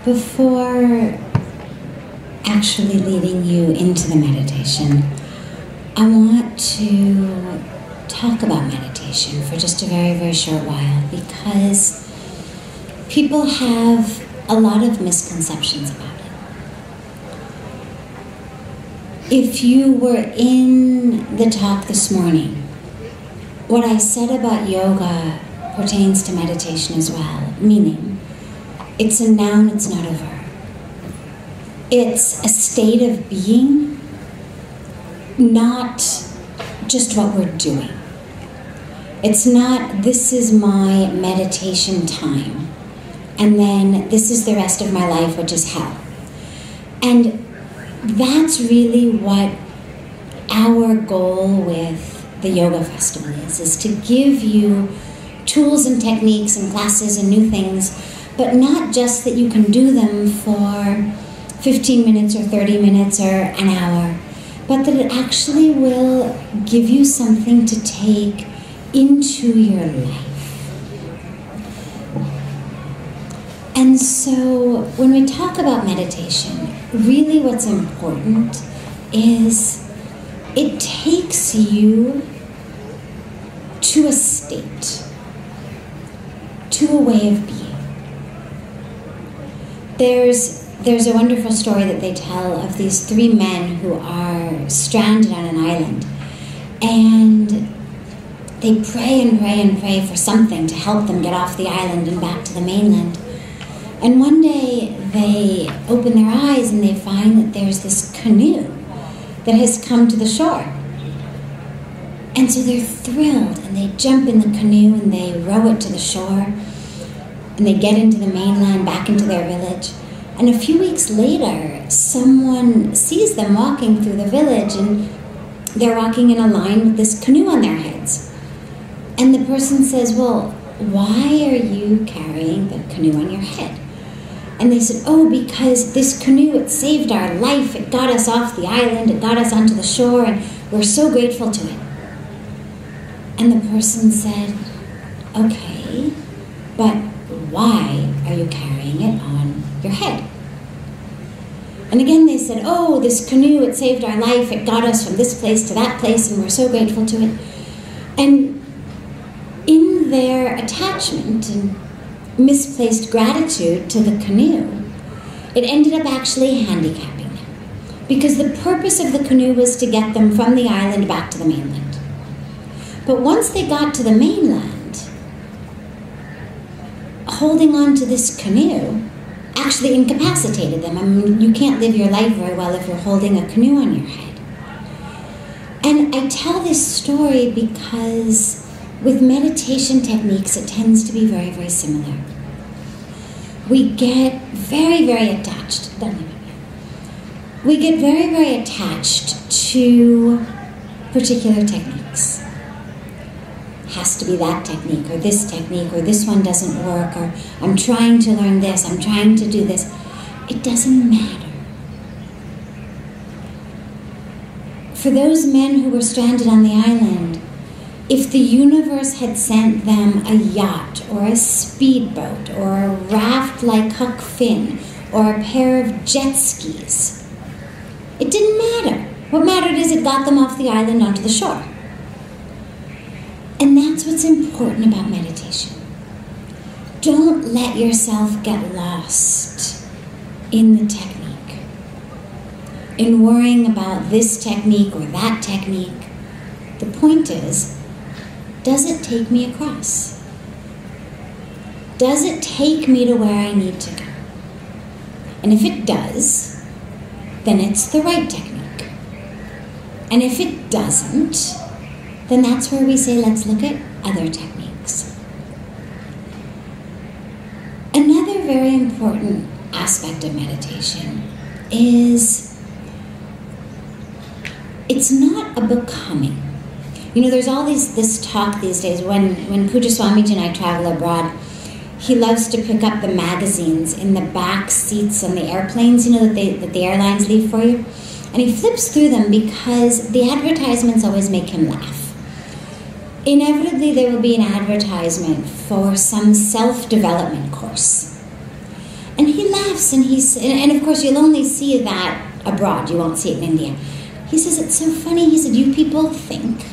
Before actually leading you into the meditation, I want to talk about meditation for just a very, very short while, because people have a lot of misconceptions about it. If you were in the talk this morning, what I said about yoga pertains to meditation as well, meaning it's a noun, it's not a verb. It's a state of being, not just what we're doing. It's not, this is my meditation time, and then this is the rest of my life, which is hell. And that's really what our goal with the Yoga Festival is to give you tools and techniques and classes and new things, but not just that you can do them for 15 minutes or 30 minutes or an hour, but that it actually will give you something to take into your life. And so when we talk about meditation, really what's important is it takes you to a state, to a way of being. There's a wonderful story that they tell of these three men who are stranded on an island, and they pray and pray and pray for something to help them get off the island and back to the mainland. And one day they open their eyes and they find that there's this canoe that has come to the shore. And so they're thrilled, and they jump in the canoe and they row it to the shore, and they get into the mainland, back into their village. And a few weeks later, someone sees them walking through the village, and they're walking in a line with this canoe on their heads. And the person says, well, why are you carrying the canoe on your head? And they said, oh, because this canoe, it saved our life. It got us off the island. It got us onto the shore, and we're so grateful to it. And the person said, okay, but why are you carrying it on your head? And again they said, oh, this canoe, it saved our life. It got us from this place to that place, and we're so grateful to it. And in their attachment and misplaced gratitude to the canoe, it ended up actually handicapping them, because the purpose of the canoe was to get them from the island back to the mainland. But once they got to the mainland, holding on to this canoe actually incapacitated them. I mean, you can't live your life very well if you're holding a canoe on your head. And I tell this story because with meditation techniques, it tends to be very, very similar. We get very, very attached. We get very, very attached to particular techniques. Has to be that technique, or this one doesn't work, or I'm trying to learn this, I'm trying to do this. It doesn't matter. For those men who were stranded on the island, if the universe had sent them a yacht, or a speedboat, or a raft like Huck Finn, or a pair of jet skis, it didn't matter. What mattered is it got them off the island onto the shore. And that's what's important about meditation. Don't let yourself get lost in the technique, in worrying about this technique or that technique. The point is, does it take me across? Does it take me to where I need to go? And if it does, then it's the right technique. And if it doesn't, then that's where we say, let's look at other techniques. Another very important aspect of meditation is it's not a becoming. You know, there's all this talk these days. When Pujya Swamiji and I travel abroad, he loves to pick up the magazines in the back seats on the airplanes, you know, that the airlines leave for you. And he flips through them because the advertisements always make him laugh. Inevitably, there will be an advertisement for some self-development course. And he laughs, and of course you'll only see that abroad, you won't see it in India. He says, it's so funny, he said, you people think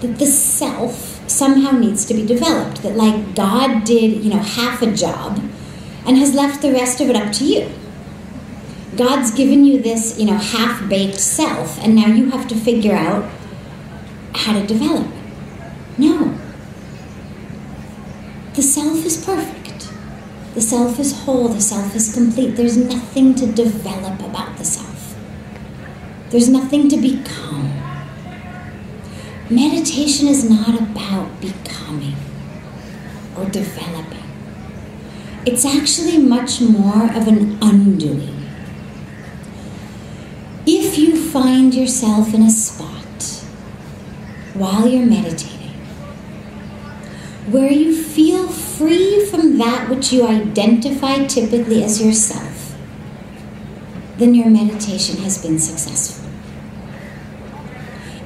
that the self somehow needs to be developed, that like God did, half a job and has left the rest of it up to you. God's given you this, half-baked self, and now you have to figure out how to develop it. No. The self is perfect. The self is whole. The self is complete. There's nothing to develop about the self. There's nothing to become. Meditation is not about becoming or developing. It's actually much more of an undoing. If you find yourself in a spot while you're meditating where you feel free from that which you identify typically as yourself, then your meditation has been successful.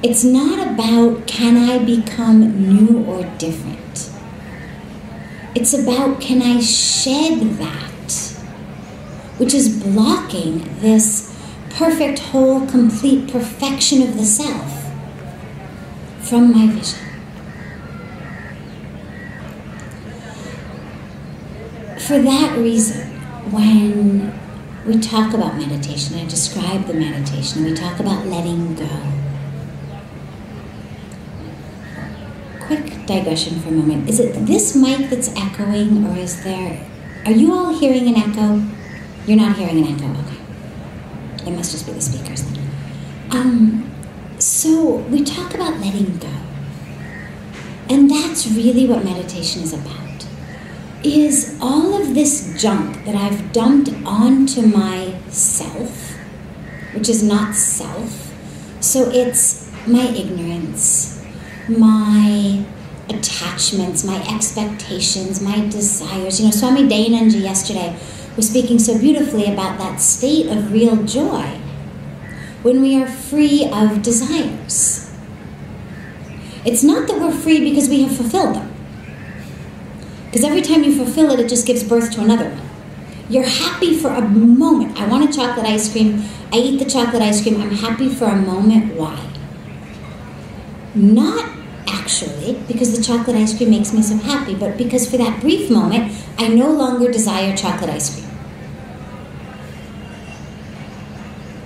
It's not about, can I become new or different? It's about, can I shed that which is blocking this perfect, whole, complete perfection of the self from my vision. For that reason, when we talk about meditation, I describe the meditation, and we talk about letting go. Quick digression for a moment. Is it this mic that's echoing, or are you all hearing an echo? You're not hearing an echo, okay. It must just be the speakers then. So we talk about letting go. And that's really what meditation is about. Is all of this junk that I've dumped onto myself, which is not self. So it's my ignorance, my attachments, my expectations, my desires. Swami Dayananji yesterday was speaking so beautifully about that state of real joy when we are free of desires. It's not that we're free because we have fulfilled them. Because every time you fulfill it, it just gives birth to another one. You're happy for a moment. I want a chocolate ice cream. I eat the chocolate ice cream. I'm happy for a moment. Why? Not actually because the chocolate ice cream makes me so happy, but because for that brief moment, I no longer desire chocolate ice cream.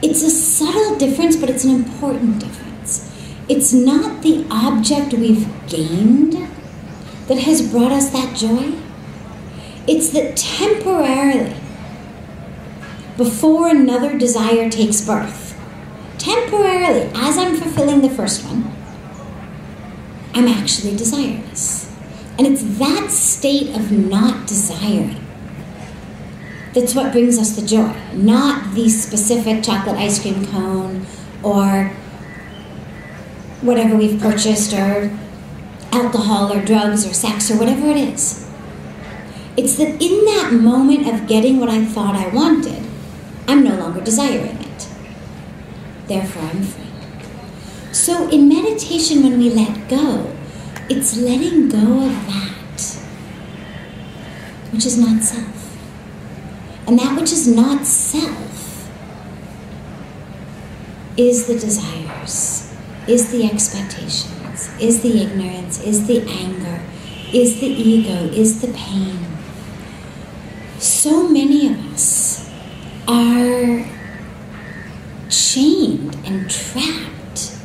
It's a subtle difference, but it's an important difference. It's not the object we've gained that has brought us that joy. It's that temporarily, before another desire takes birth, temporarily, as I'm fulfilling the first one, I'm actually desireless. And it's that state of not desiring that's what brings us the joy, not the specific chocolate ice cream cone or whatever we've purchased, or alcohol or drugs or sex or whatever it is. It's that in that moment of getting what I thought I wanted, I'm no longer desiring it. Therefore, I'm free. So in meditation, when we let go, it's letting go of that which is not self. And that which is not self is the desires, is the expectations, is the ignorance, is the anger, is the ego, is the pain. So many of us are chained and trapped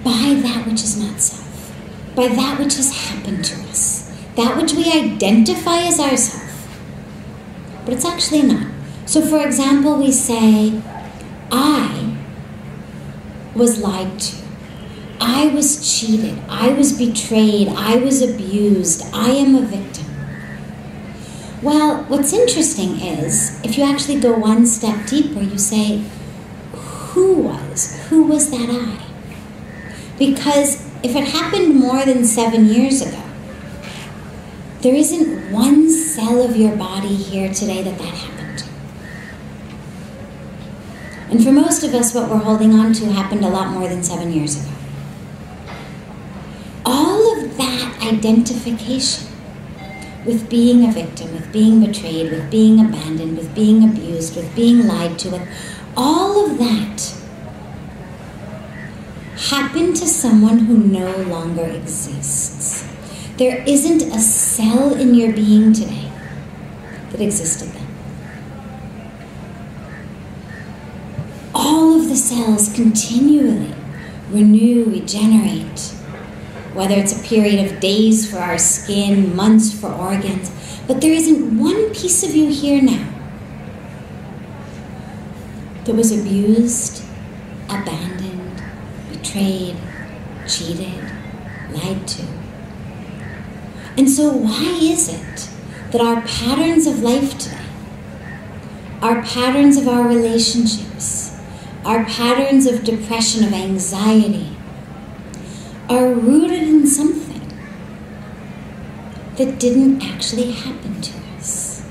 by that which is not self, by that which has happened to us, that which we identify as ourself, but it's actually not. So for example, we say, I was lied to. I was cheated, I was betrayed, I was abused, I am a victim. Well, what's interesting is, if you actually go one step deeper, you say, who was that I? Because if it happened more than 7 years ago, there isn't one cell of your body here today that happened to. And for most of us, what we're holding on to happened a lot more than 7 years ago. All of that identification with being a victim, with being betrayed, with being abandoned, with being abused, with being lied to, with all of that happened to someone who no longer exists. There isn't a cell in your being today that existed then. All of the cells continually renew, regenerate, whether it's a period of days for our skin, months for organs, but there isn't one piece of you here now that was abused, abandoned, betrayed, cheated, lied to. And so why is it that our patterns of life today, our patterns of our relationships, our patterns of depression, of anxiety, are rooted in something that didn't actually happen to us?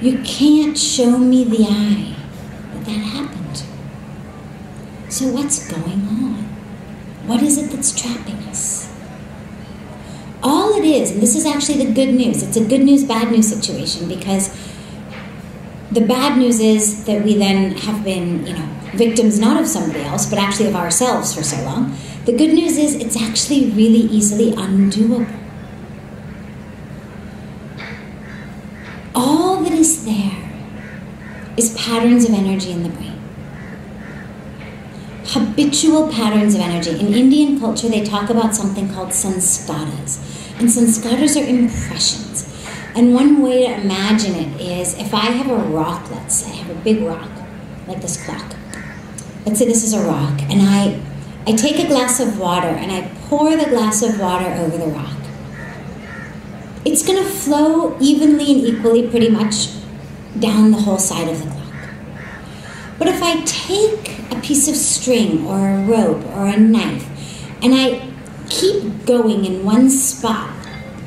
You can't show me the eye that happened to. So what's going on? What is it that's trapping us? All it is, and this is actually the good news, it's a good news, bad news situation, because the bad news is that we then have been, victims not of somebody else, but actually of ourselves for so long. The good news is it's actually really easily undoable. All that is there is patterns of energy in the brain. Habitual patterns of energy. In Indian culture, they talk about something called sanskaras. And sanskaras are impressions. And one way to imagine it is, if I have a rock, let's say, I have a big rock, like this clock. Let's say this is a rock, and I take a glass of water, and I pour the glass of water over the rock. It's going to flow evenly and equally pretty much down the whole side of the clock. But if I take a piece of string or a rope or a knife, and I keep going in one spot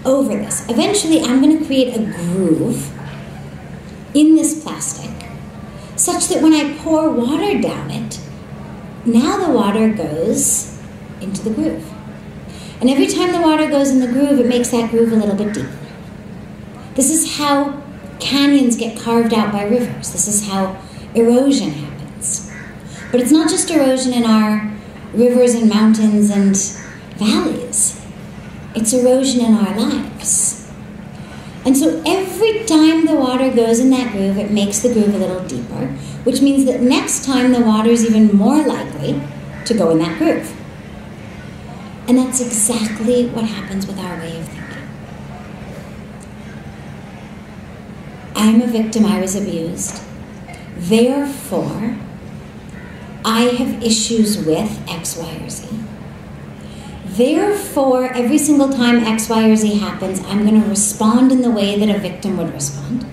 over this, eventually I'm going to create a groove in this plastic such that when I pour water down it, now the water goes into the groove. And every time the water goes in the groove, it makes that groove a little bit deeper. This is how canyons get carved out by rivers. This is how erosion happens. But it's not just erosion in our rivers and mountains and valleys. It's erosion in our lives. And so every time the water goes in that groove, it makes the groove a little deeper, which means that next time the water is even more likely to go in that groove. And that's exactly what happens with our way of thinking. I'm a victim, I was abused. Therefore, I have issues with X, Y, or Z. Therefore, every single time X, Y, or Z happens, I'm going to respond in the way that a victim would respond.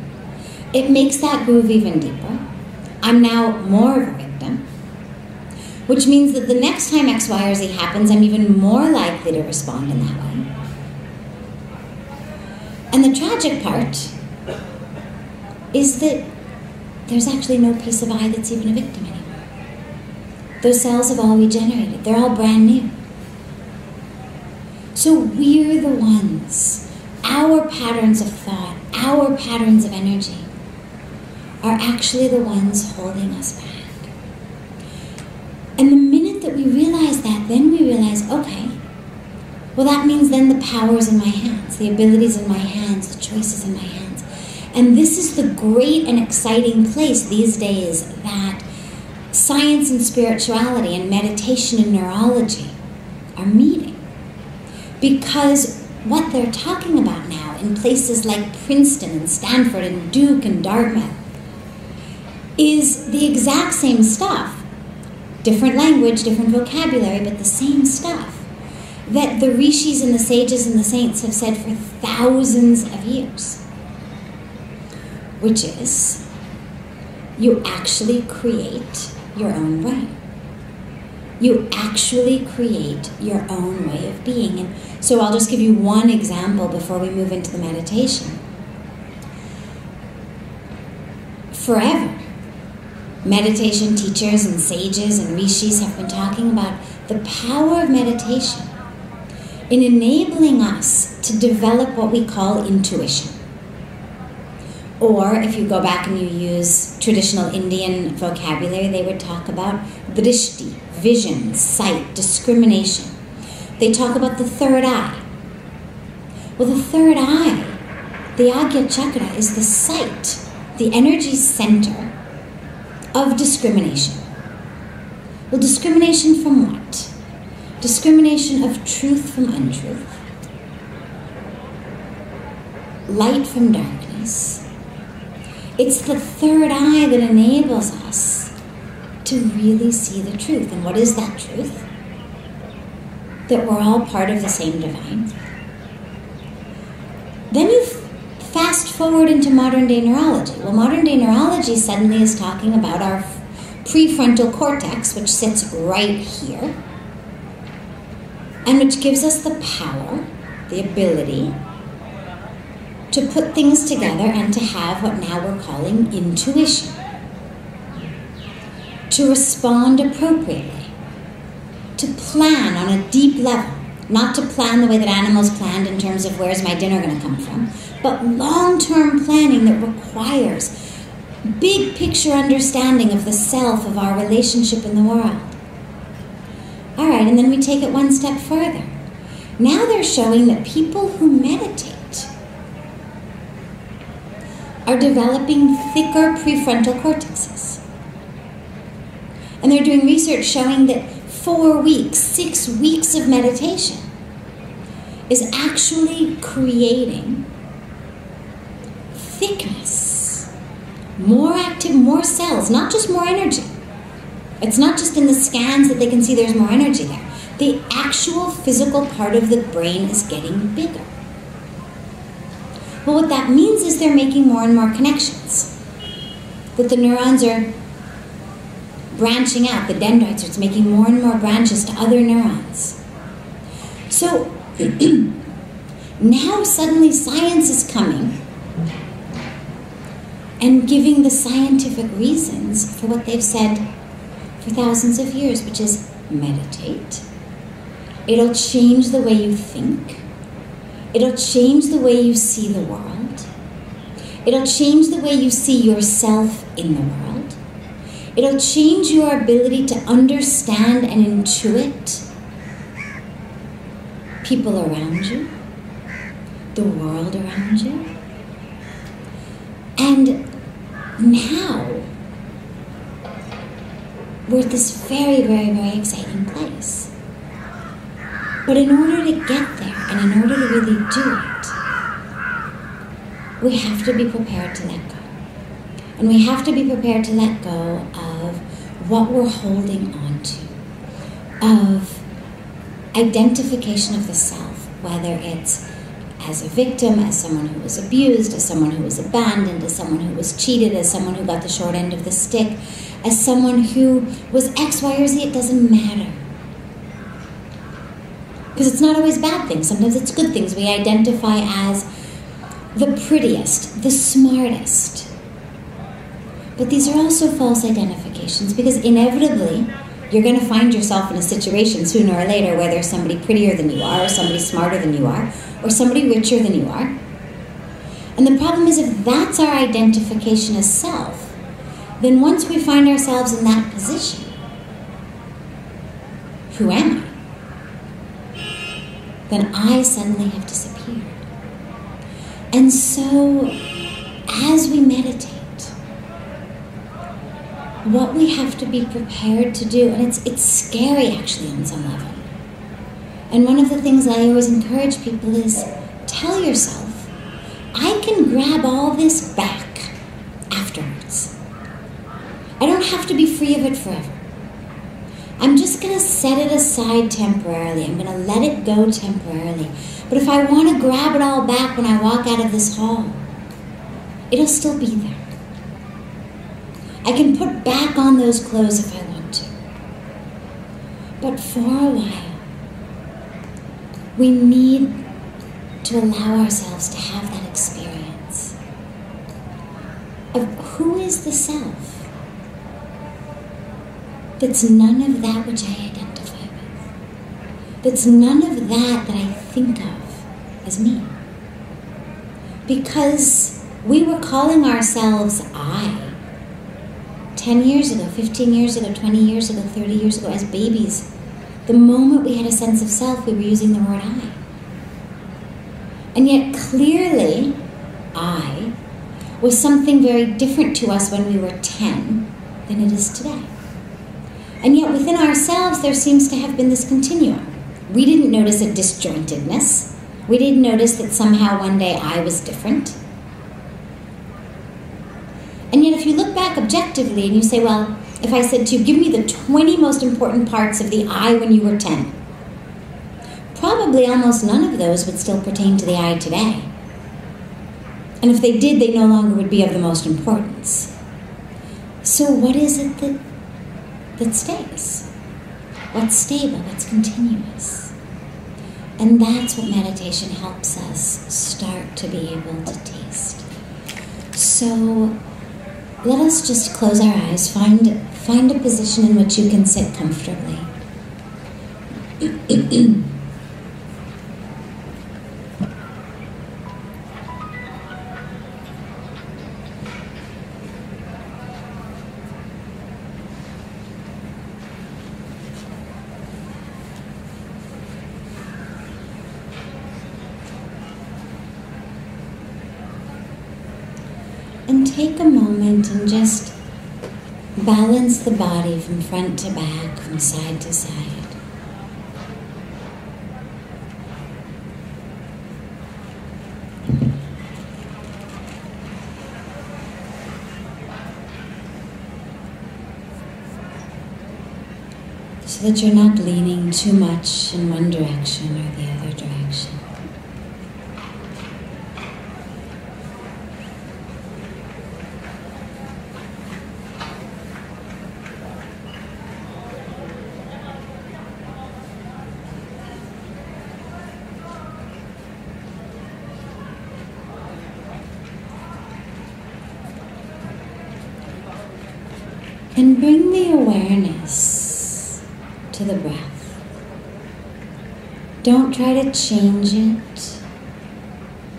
It makes that groove even deeper. I'm now more of a victim, which means that the next time X, Y, or Z happens, I'm even more likely to respond in that way. And the tragic part is that there's actually no piece of I that's even a victim anymore. Those cells have all regenerated. They're all brand new. So we're the ones, our patterns of thought, our patterns of energy are actually the ones holding us back. And the minute that we realize that, then we realize, okay, well that means then the power's in my hands, the abilities in my hands, the choices in my hands. And this is the great and exciting place these days that science and spirituality and meditation and neurology are meeting. Because what they're talking about now in places like Princeton and Stanford and Duke and Dartmouth is the exact same stuff. Different language, different vocabulary, but the same stuff that the rishis and the sages and the saints have said for thousands of years. Which is, you actually create your own brain. You actually create your own way of being. And so I'll just give you one example before we move into the meditation. Forever, meditation teachers and sages and rishis have been talking about the power of meditation in enabling us to develop what we call intuition. Or if you go back and you use traditional Indian vocabulary, they would talk about drishti, vision, sight, discrimination. They talk about the third eye. Well, the third eye, the Agya Chakra, is the sight, the energy center of discrimination. Well, discrimination from what? Discrimination of truth from untruth, light from darkness. It's the third eye that enables us to really see the truth. And what is that truth? That we're all part of the same divine. Then you fast forward into modern day neurology. Well, modern day neurology suddenly is talking about our prefrontal cortex, which sits right here, and which gives us the power, the ability to put things together and to have what now we're calling intuition. To respond appropriately. To plan on a deep level. Not to plan the way that animals planned in terms of where's my dinner going to come from, but long-term planning that requires big picture understanding of the self, of our relationship in the world. All right, and then we take it one step further. Now they're showing that people who meditate are developing thicker prefrontal cortexes. And they're doing research showing that 4 weeks, 6 weeks of meditation is actually creating thickness, more active, more cells, not just more energy. It's not just in the scans that they can see there's more energy there. The actual physical part of the brain is getting bigger. Well, what that means is they're making more and more connections. That the neurons are branching out, the dendrites, it's making more and more branches to other neurons. So now suddenly science is coming and giving the scientific reasons for what they've said for thousands of years, which is meditate. It'll change the way you think. It'll change the way you see the world. It'll change the way you see yourself in the world. It'll change your ability to understand and intuit people around you, the world around you. And now we're at this very, very, very exciting place. But in order to get there, and in order to really do it, we have to be prepared to let go. And we have to be prepared to let go of what we're holding on to, of identification of the self, whether it's as a victim, as someone who was abused, as someone who was abandoned, as someone who was cheated, as someone who got the short end of the stick, as someone who was X, Y, or Z. It doesn't matter. Because it's not always bad things. Sometimes it's good things. We identify as the prettiest, the smartest. But these are also false identifications, because inevitably you're going to find yourself in a situation sooner or later where there's somebody prettier than you are, or somebody smarter than you are, or somebody richer than you are. And the problem is, if that's our identification as self, then once we find ourselves in that position, who am I? Then I suddenly have disappeared. And so, as we meditate, what we have to be prepared to do, and it's scary actually on some level. And one of the things I always encourage people is, tell yourself, I can grab all this back afterwards. I don't have to be free of it forever. I'm just going to set it aside temporarily. I'm going to let it go temporarily. But if I want to grab it all back when I walk out of this hall, it'll still be there. I can put back on those clothes if I want to. But for a while, we need to allow ourselves to have that experience of who is the self that's none of that which I identify with. That's none of that that I think of as me. Because we were calling ourselves I 10 years ago, 15 years ago, 20 years ago, 30 years ago, as babies. The moment we had a sense of self, we were using the word I. And yet clearly, I was something very different to us when we were 10 than it is today. And yet within ourselves, there seems to have been this continuum. We didn't notice a disjointedness. We didn't notice that somehow one day I was different. And yet if you look back objectively and you say, well, if I said to you, give me the 20 most important parts of the I when you were 10, probably almost none of those would still pertain to the I today. And if they did, they no longer would be of the most importance. So what is it that stays? What's stable? What's continuous? And that's what meditation helps us start to be able to taste. So let us just close our eyes, find a position in which you can sit comfortably. And take a moment and just balance the body from front to back, from side to side. So that you're not leaning too much in one direction or the other direction. And bring the awareness to the breath. Don't try to change it.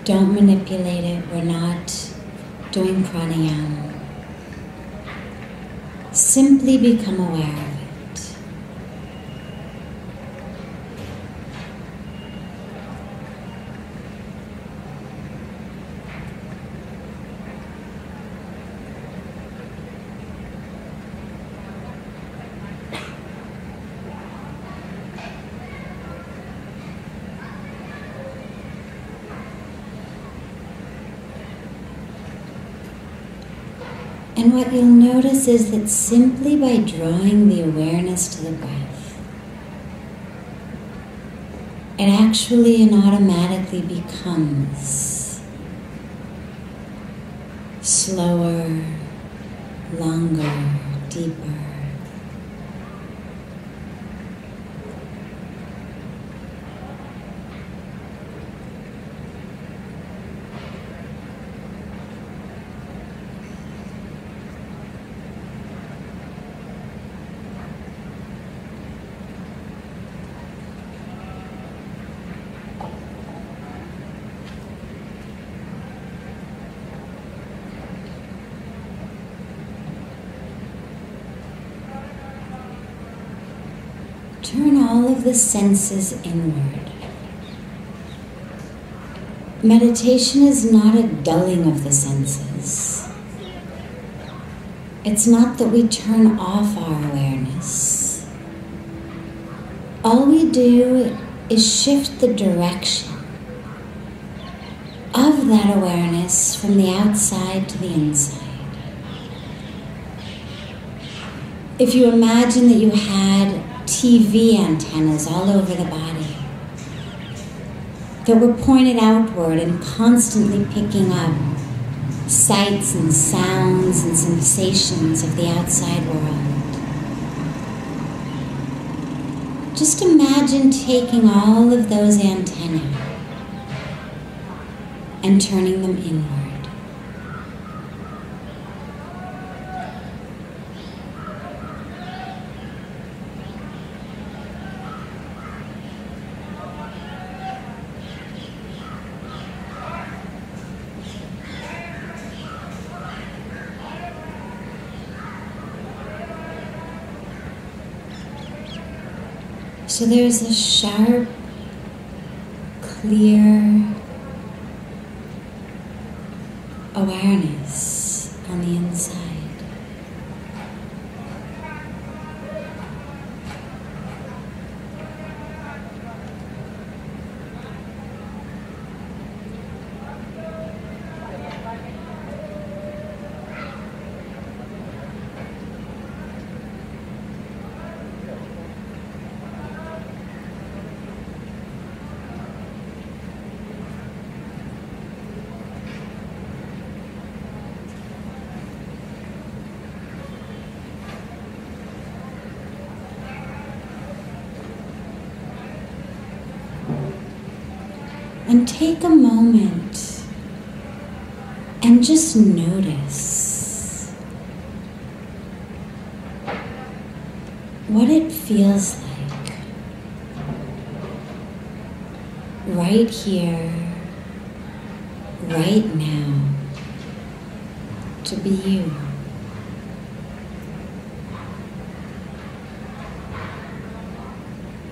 Don't manipulate it. We're not doing pranayama. Simply become aware of it. And what you'll notice is that simply by drawing the awareness to the breath, it actually and automatically becomes slower, longer, deeper. Turn all of the senses inward. Meditation is not a dulling of the senses. It's not that we turn off our awareness. All we do is shift the direction of that awareness from the outside to the inside. If you imagine that you had TV antennas all over the body that were pointed outward and constantly picking up sights and sounds and sensations of the outside world. Just imagine taking all of those antennae and turning them inward. So there's a sharp, clear awareness on the inside. And take a moment and just notice what it feels like right here, right now, to be you.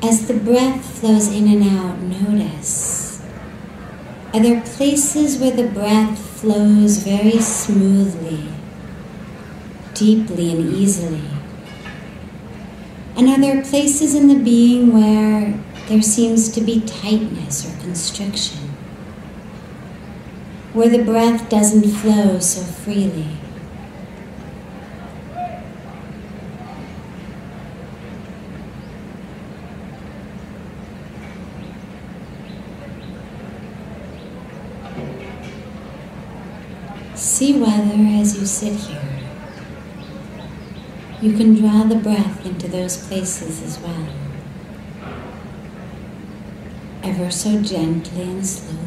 As the breath flows in and out, notice. Are there places where the breath flows very smoothly, deeply and easily? And are there places in the being where there seems to be tightness or constriction, where the breath doesn't flow so freely? See whether, as you sit here, you can draw the breath into those places as well, ever so gently and slowly.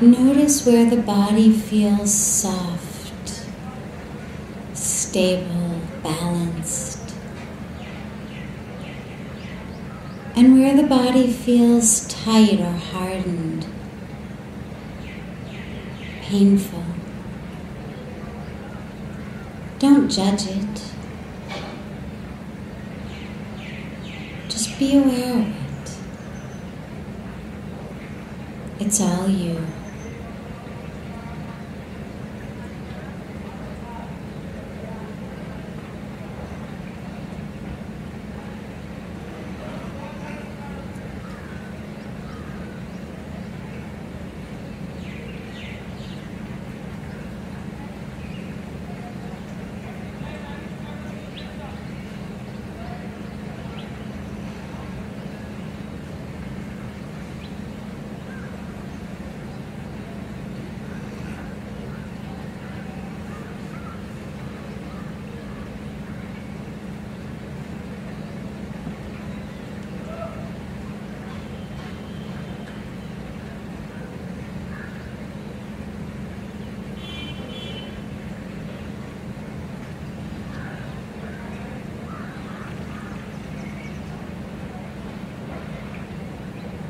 Notice where the body feels soft, stable, balanced, and where the body feels tight or hardened, painful. Don't judge it. Just be aware of it. It's all you.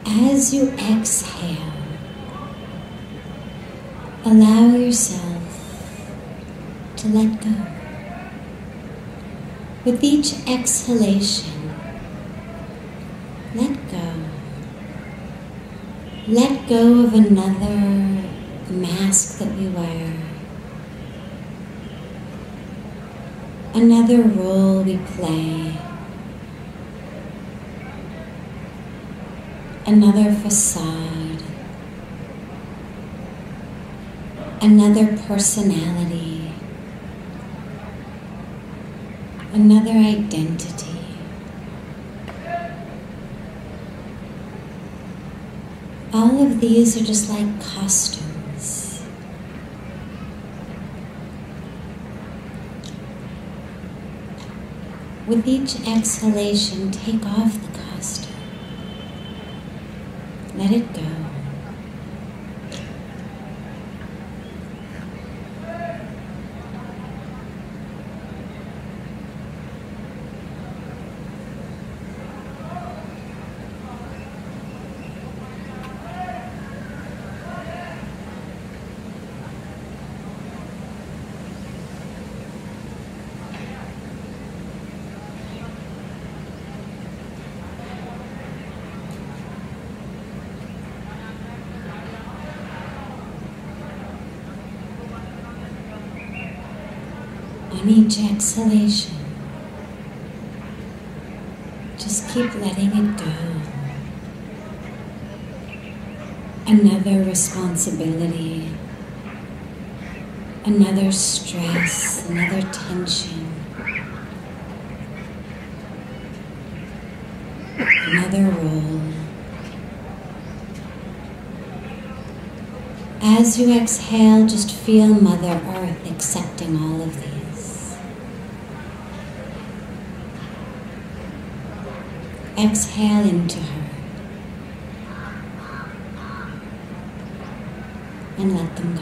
As you exhale, allow yourself to let go. With each exhalation, let go. Let go of another mask that we wear, another role we play, another facade, another personality, another identity. All of these are just like costumes. With each exhalation, take off the costume. Let it go. On each exhalation, just keep letting it go. Another responsibility, another stress, another tension, another role. As you exhale, just feel Mother Earth accepting all of these. Exhale into her and let them go.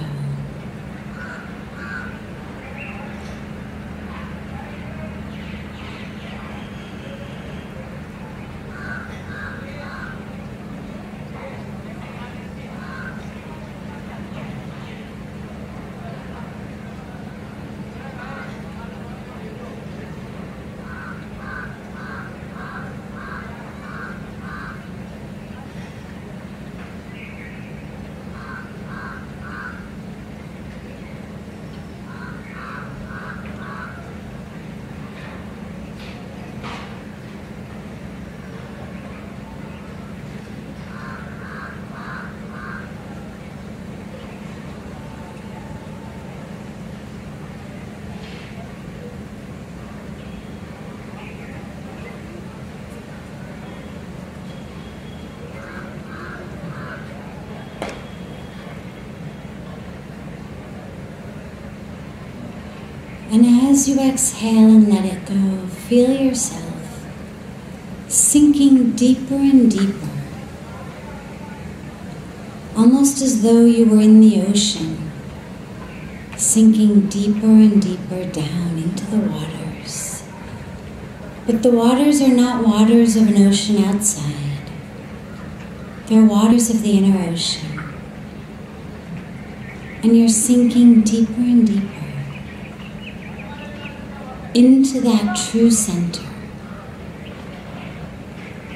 And as you exhale and let it go, feel yourself sinking deeper and deeper, almost as though you were in the ocean, sinking deeper and deeper down into the waters. But the waters are not waters of an ocean outside. They're waters of the inner ocean. And you're sinking deeper and deeper into that true center,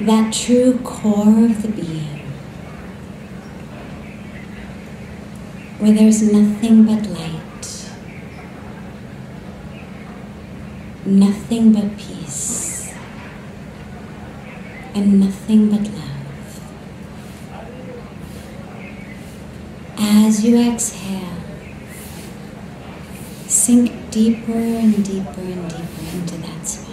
that true core of the being, where there's nothing but light, nothing but peace, and nothing but love. As you exhale, sink deeper and deeper and deeper into that spot.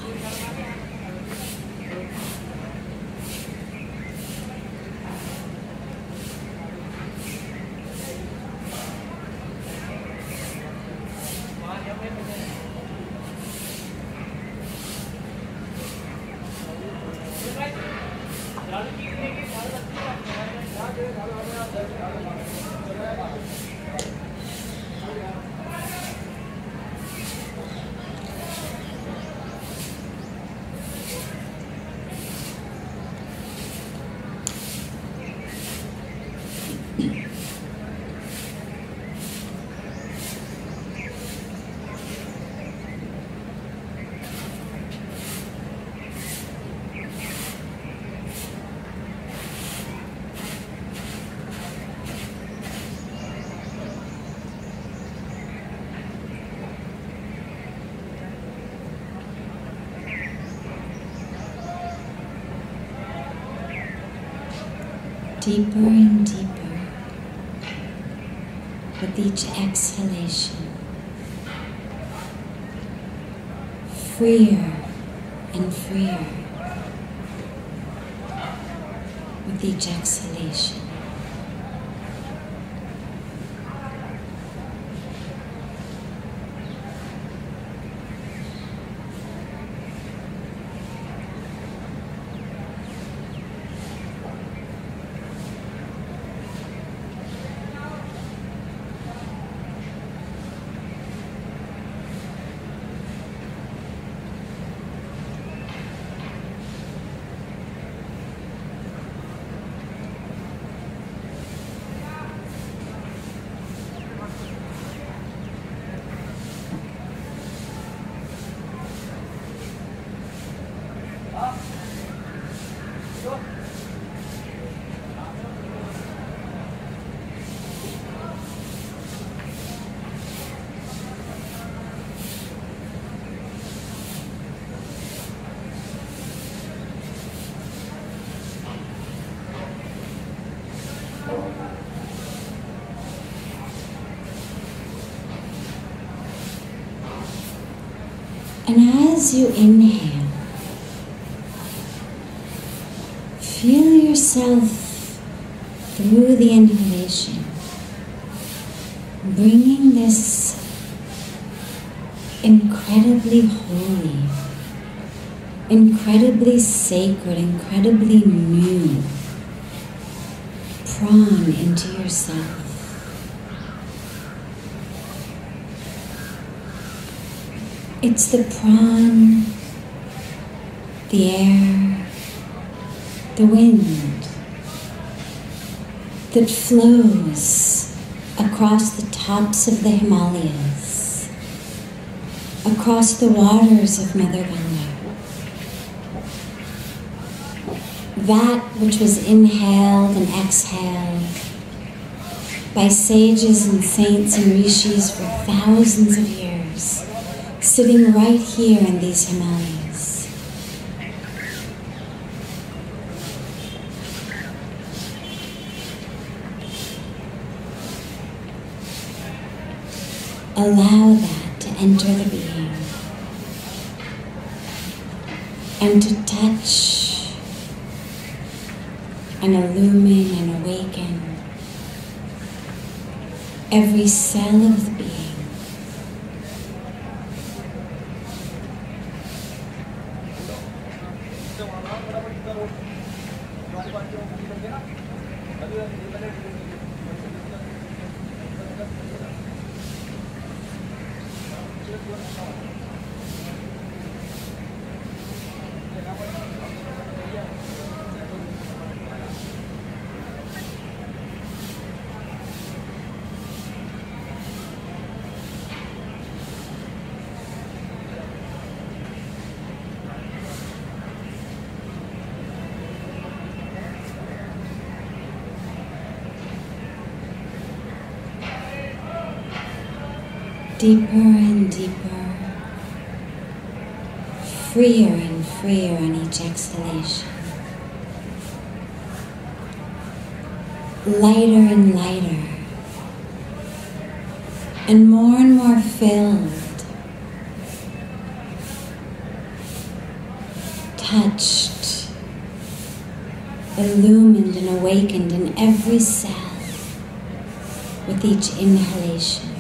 Deeper and deeper with each exhalation, freer and freer with each exhalation. And as you inhale, feel yourself through the inhalation, bringing this incredibly holy, incredibly sacred, incredibly new prana into yourself. It's the prana, the air, the wind that flows across the tops of the Himalayas, across the waters of Mother Ganga. That which was inhaled and exhaled by sages and saints and rishis for thousands of years, sitting right here in these Himalayas. Allow that to enter the being and to touch and illumine and awaken every cell of the being. Deeper and deeper, freer and freer on each exhalation. Lighter and lighter, and more filled, touched, illumined and awakened in every cell with each inhalation.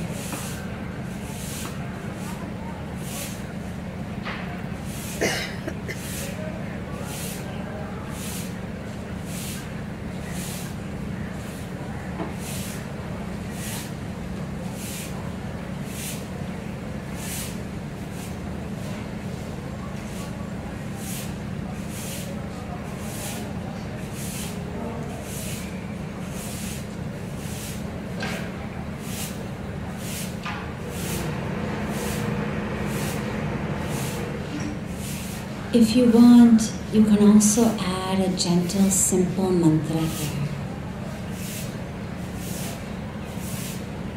If you want, you can also add a gentle, simple mantra here.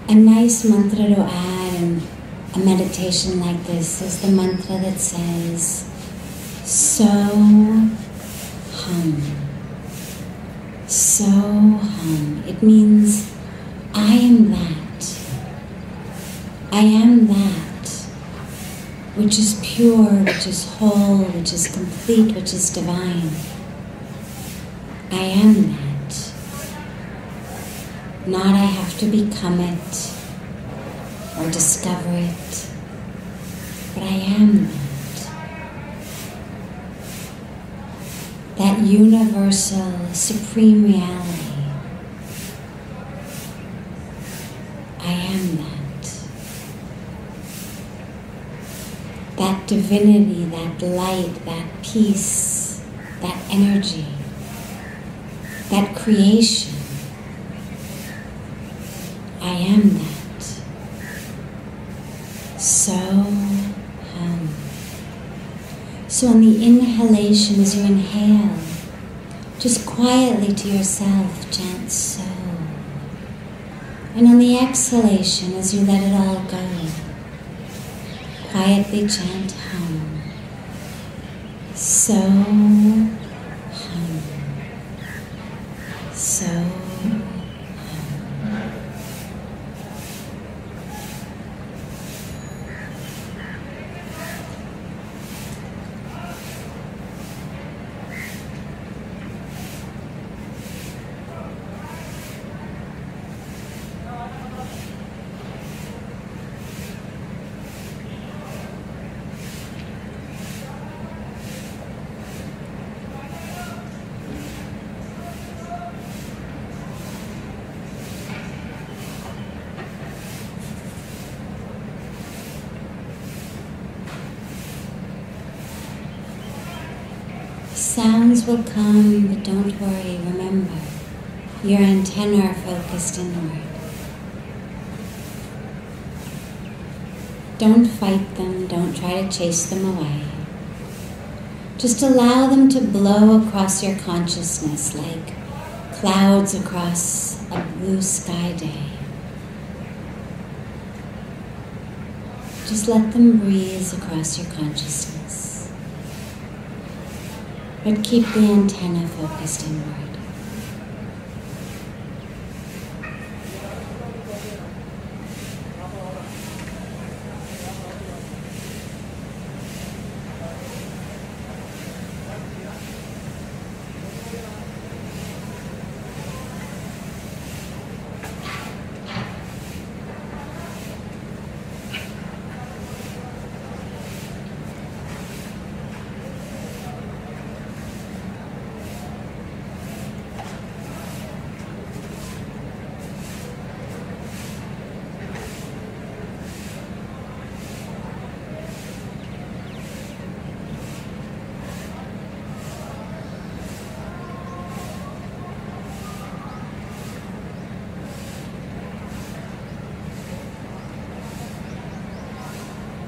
A nice mantra to add in a meditation like this is the mantra that says, So hum. So hum. It means, I am that. I am that. Which is pure, which is whole, which is complete, which is divine. I am that. Not I have to become it or discover it, but I am that. That universal, supreme reality. I am that. That divinity, that light, that peace, that energy, that creation. I am that. So hum. So on the inhalation, as you inhale, just quietly to yourself chant so. And on the exhalation, as you let it all go, quietly chant hum. So hum. So hum. sounds will come, but don't worry, remember, your antennae are focused inward. Don't fight them, don't try to chase them away. Just allow them to blow across your consciousness like clouds across a blue sky day. Just let them breeze across your consciousness. But keep the antenna focused inward.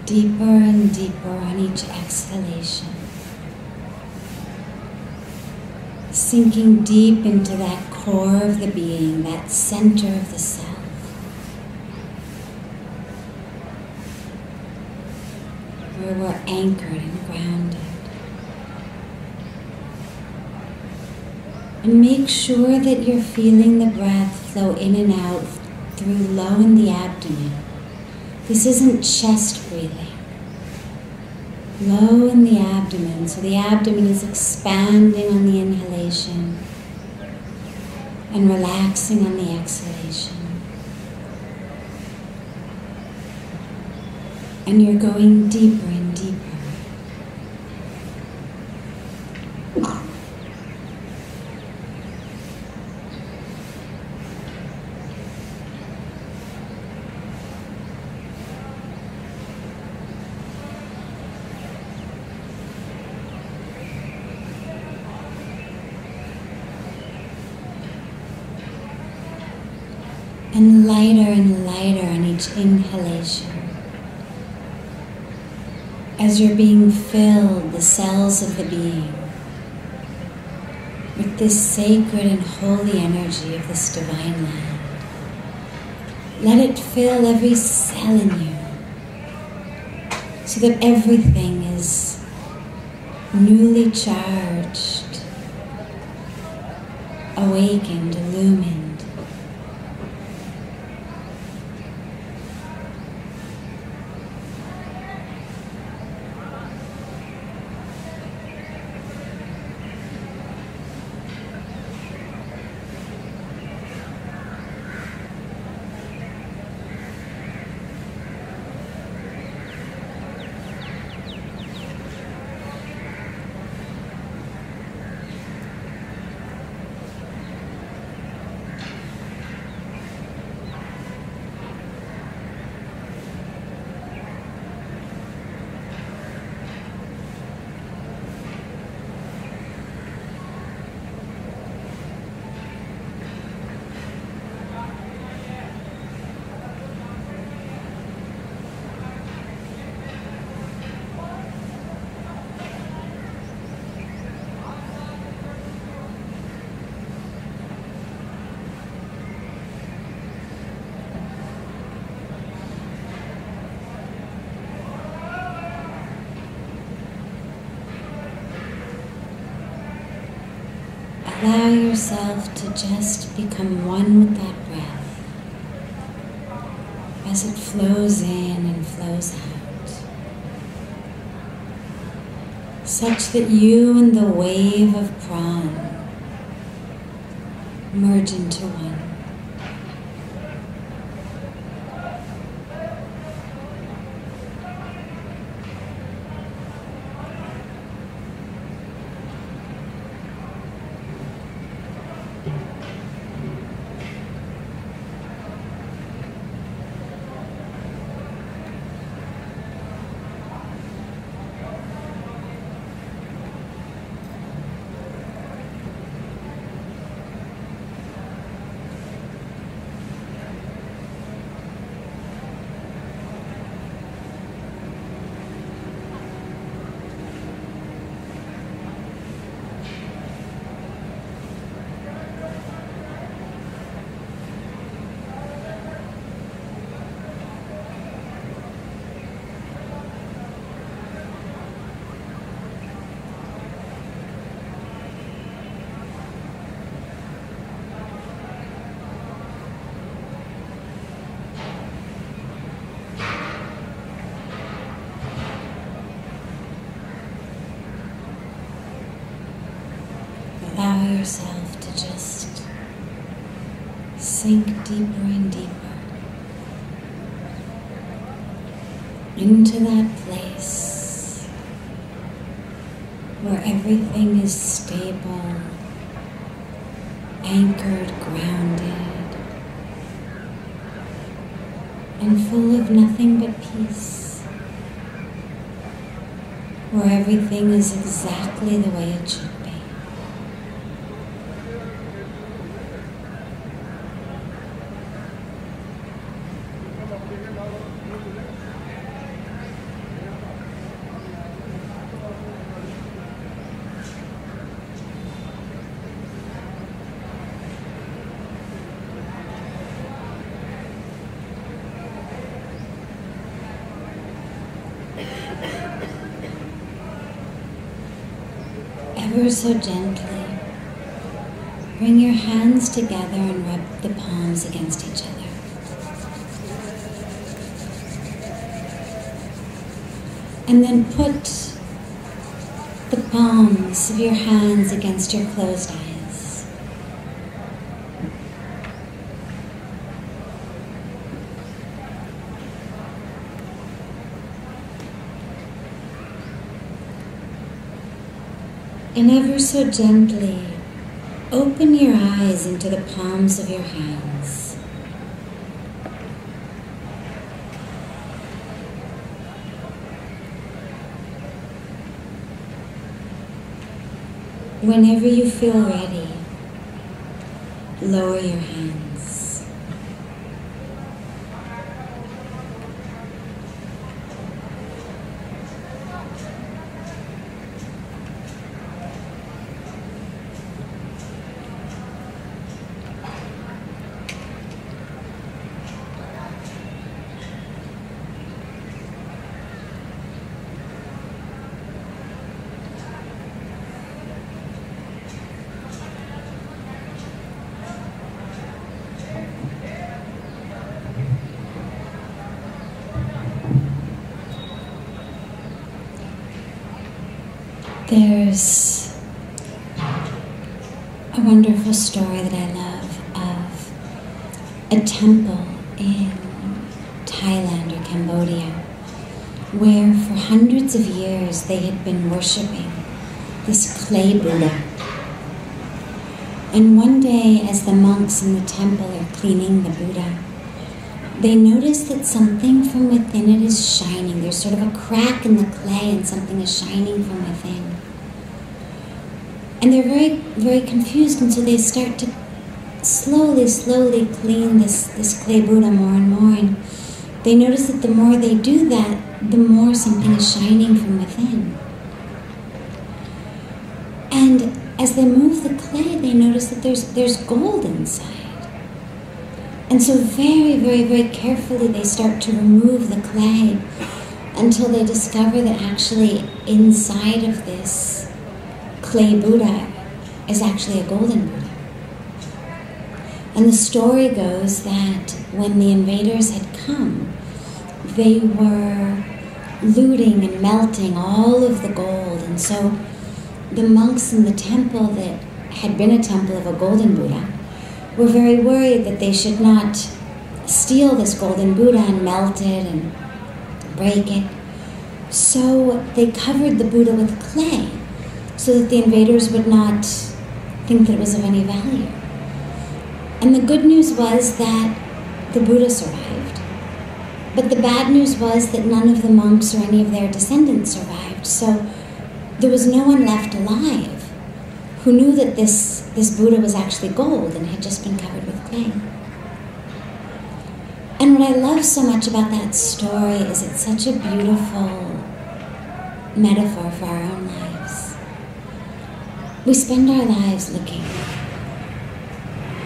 Deeper and deeper on each exhalation. Sinking deep into that core of the being, that center of the self. Where we're anchored and grounded. And make sure that you're feeling the breath flow in and out through low in the abdomen. This isn't chest breathing. Low in the abdomen, so the abdomen is expanding on the inhalation and relaxing on the exhalation. And you're going deeper and deeper. And lighter on each inhalation. As you're being filled, the cells of the being, with this sacred and holy energy of this divine land. Let it fill every cell in you, so that everything is newly charged, awakened, illumined. Allow yourself to just become one with that breath as it flows in and flows out, such that you and the wave of prana merge into one. yourself to just sink deeper and deeper into that place where everything is stable, anchored, grounded, and full of nothing but peace, where everything is exactly the way it should be. Ever so gently, bring your hands together and rub the palms against each other. And then put the palms of your hands against your closed eyes. And ever so gently, open your eyes into the palms of your hands. Whenever you feel ready, lower your hands. There's a wonderful story that I love of a temple in Thailand or Cambodia where for hundreds of years they had been worshipping this clay Buddha. And one day, as the monks in the temple are cleaning the Buddha, they notice that something from within it is shining. There's sort of a crack in the clay and something is shining from within. And they're very, very confused, and so they start to slowly clean this clay Buddha more and more. And they notice that the more they do that, the more something is shining from within. And as they move the clay, they notice that there's gold inside. And so very carefully they start to remove the clay until they discover that actually inside of this clay Buddha is actually a golden Buddha. And the story goes that when the invaders had come, they were looting and melting all of the gold. And so the monks in the temple that had been a temple of a golden Buddha were very worried that they should not steal this golden Buddha and melt it and break it. So they covered the Buddha with clay so that the invaders would not think that it was of any value. And the good news was that the Buddha survived. But the bad news was that none of the monks or any of their descendants survived. So there was no one left alive who knew that this Buddha was actually gold and had just been covered with clay. And what I love so much about that story is it's such a beautiful metaphor for our own lives. We spend our lives looking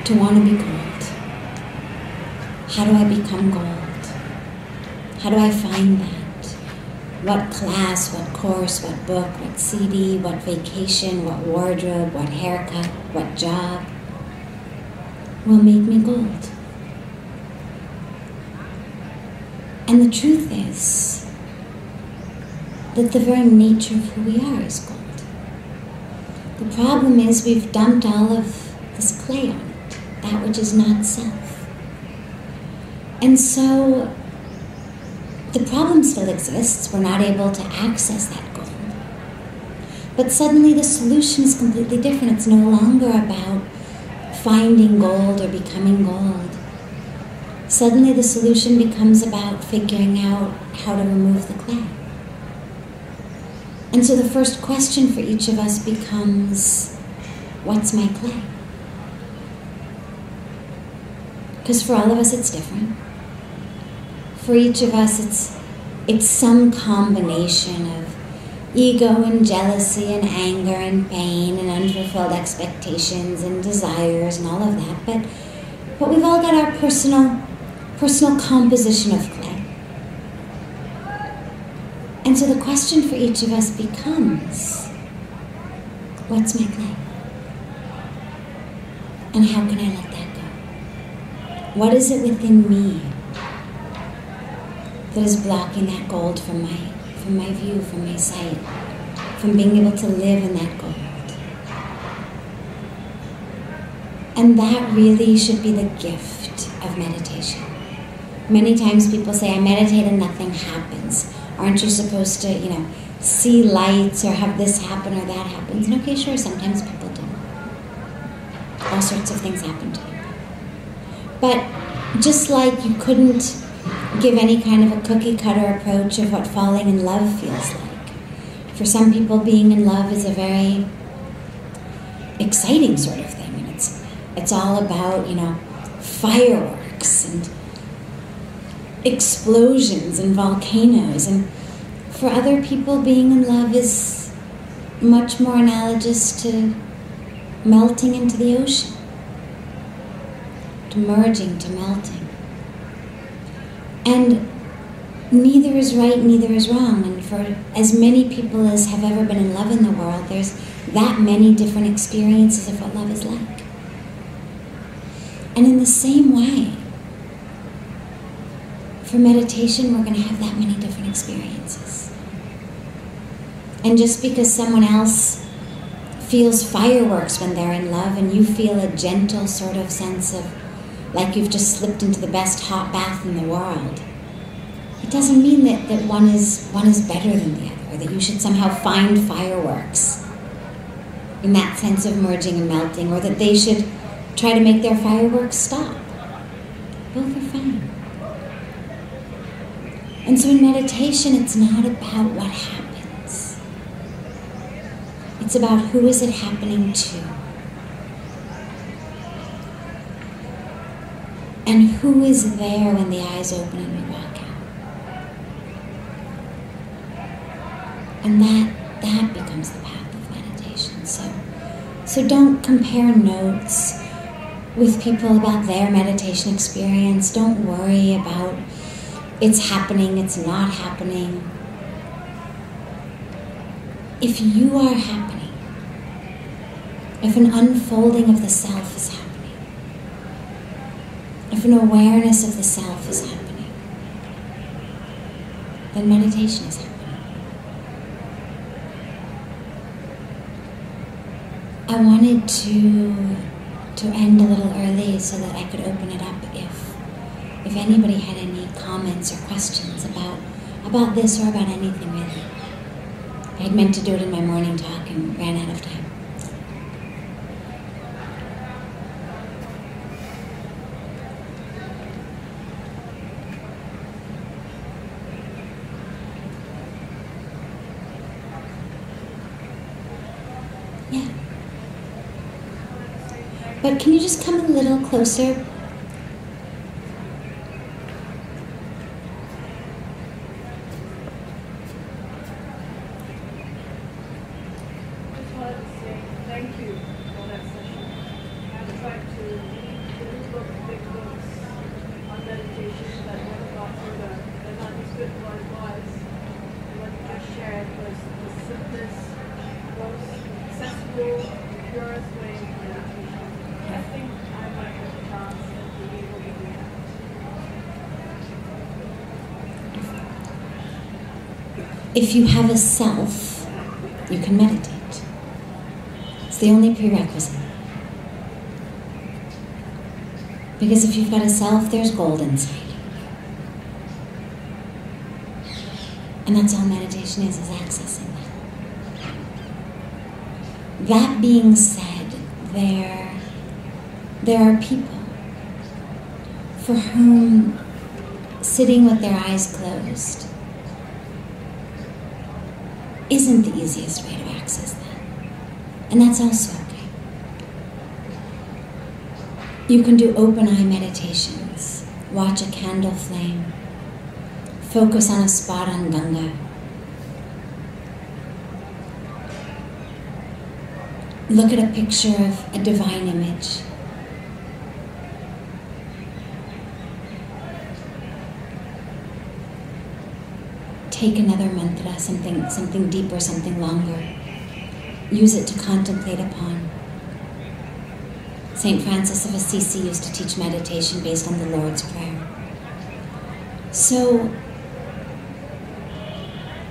to want to be gold. How do I become gold? How do I find that? What class, what course, what book, what CD, what vacation, what wardrobe, what haircut, what job will make me gold? And the truth is that the very nature of who we are is gold. The problem is we've dumped all of this clay on it, that which is not self. And so the problem still exists. We're not able to access that gold. But suddenly the solution is completely different. It's no longer about finding gold or becoming gold. Suddenly the solution becomes about figuring out how to remove the clay. And so the first question for each of us becomes, what's my clay? Because for all of us it's different. For each of us it's some combination of ego and jealousy and anger and pain and unfulfilled expectations and desires and all of that. But we've all got our personal composition of clay. And so the question for each of us becomes, what's my clay? And how can I let that go? What is it within me that is blocking that gold from my view, from my sight, from being able to live in that gold? And that really should be the gift of meditation. Many times people say, I meditate and nothing happens. Aren't you supposed to, see lights or have this happen or that happens? And okay, sure, sometimes people do. All sorts of things happen to you. But just like you couldn't give any kind of a cookie-cutter approach of what falling in love feels like. For some people, being in love is a very exciting sort of thing. And it's all about, fireworks and explosions and volcanoes. And for other people, being in love is much more analogous to melting into the ocean, to merging, to melting. And neither is right, neither is wrong. And for as many people as have ever been in love in the world, there's that many different experiences of what love is like. And in the same way, for meditation, we're going to have that many different experiences. And just because someone else feels fireworks when they're in love and you feel a gentle sort of sense of like you've just slipped into the best hot bath in the world, it doesn't mean that one is better than the other, or that you should somehow find fireworks in that sense of merging and melting, or that they should try to make their fireworks stop. Both are fine. And so in meditation, it's not about what happens. It's about who is it happening to. And who is there when the eyes open and we walk out. And that becomes the path of meditation. So don't compare notes with people about their meditation experience. Don't worry about it's happening, it's not happening. If you are happening, if an unfolding of the self is happening, if an awareness of the self is happening, then meditation is happening. I wanted to end a little early so that I could open it up if anybody had any comments or questions about this or about anything really. I had meant to do it in my morning talk and ran out of time. Yeah. But can you just come a little closer? If you have a self, you can meditate. It's the only prerequisite. Because if you've got a self, there's gold inside. And that's all meditation is accessing that. That being said, there are people for whom sitting with their eyes closed isn't the easiest way to access that. And that's also okay. You can do open eye meditations, watch a candle flame, focus on a spot on Ganga. Look at a picture of a divine image. Take another mantra, something deeper, something longer. Use it to contemplate upon. St. Francis of Assisi used to teach meditation based on the Lord's Prayer. So,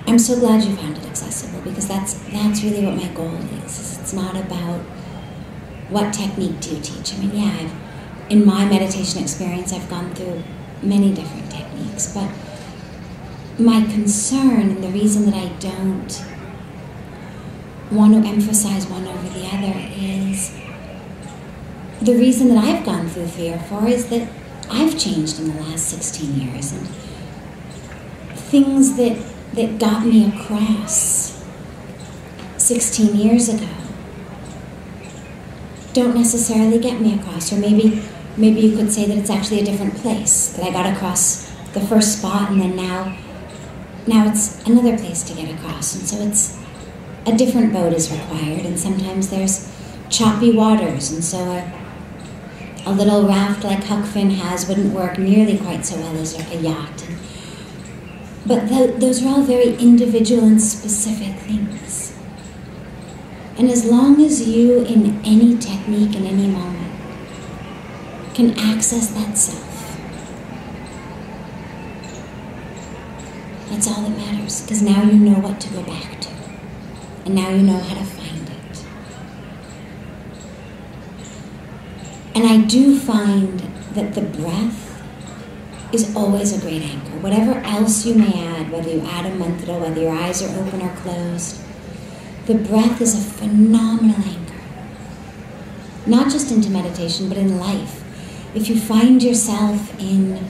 I'm so glad you found it accessible, because that's really what my goal is. It's not about what technique do you teach. I mean, yeah, in my meditation experience, I've gone through many different techniques, but my concern and the reason that I don't want to emphasize one over the other is the reason that I've gone through 3 or 4 is that I've changed in the last 16 years, and things that got me across 16 years ago don't necessarily get me across, or maybe you could say that it's actually a different place, that I got across the first spot and then now it's another place to get across, and so it's a different boat is required, and sometimes there's choppy waters, and so a little raft like Huck Finn has wouldn't work nearly quite so well as a yacht. But those are all very individual and specific things. And as long as you, in any technique, in any moment, can access that self, that's all that matters, because now you know what to go back to, and now you know how to find it. And I do find that the breath is always a great anchor. Whatever else you may add, whether you add a mantra, whether your eyes are open or closed, the breath is a phenomenal anchor. Not just into meditation, but in life. If you find yourself in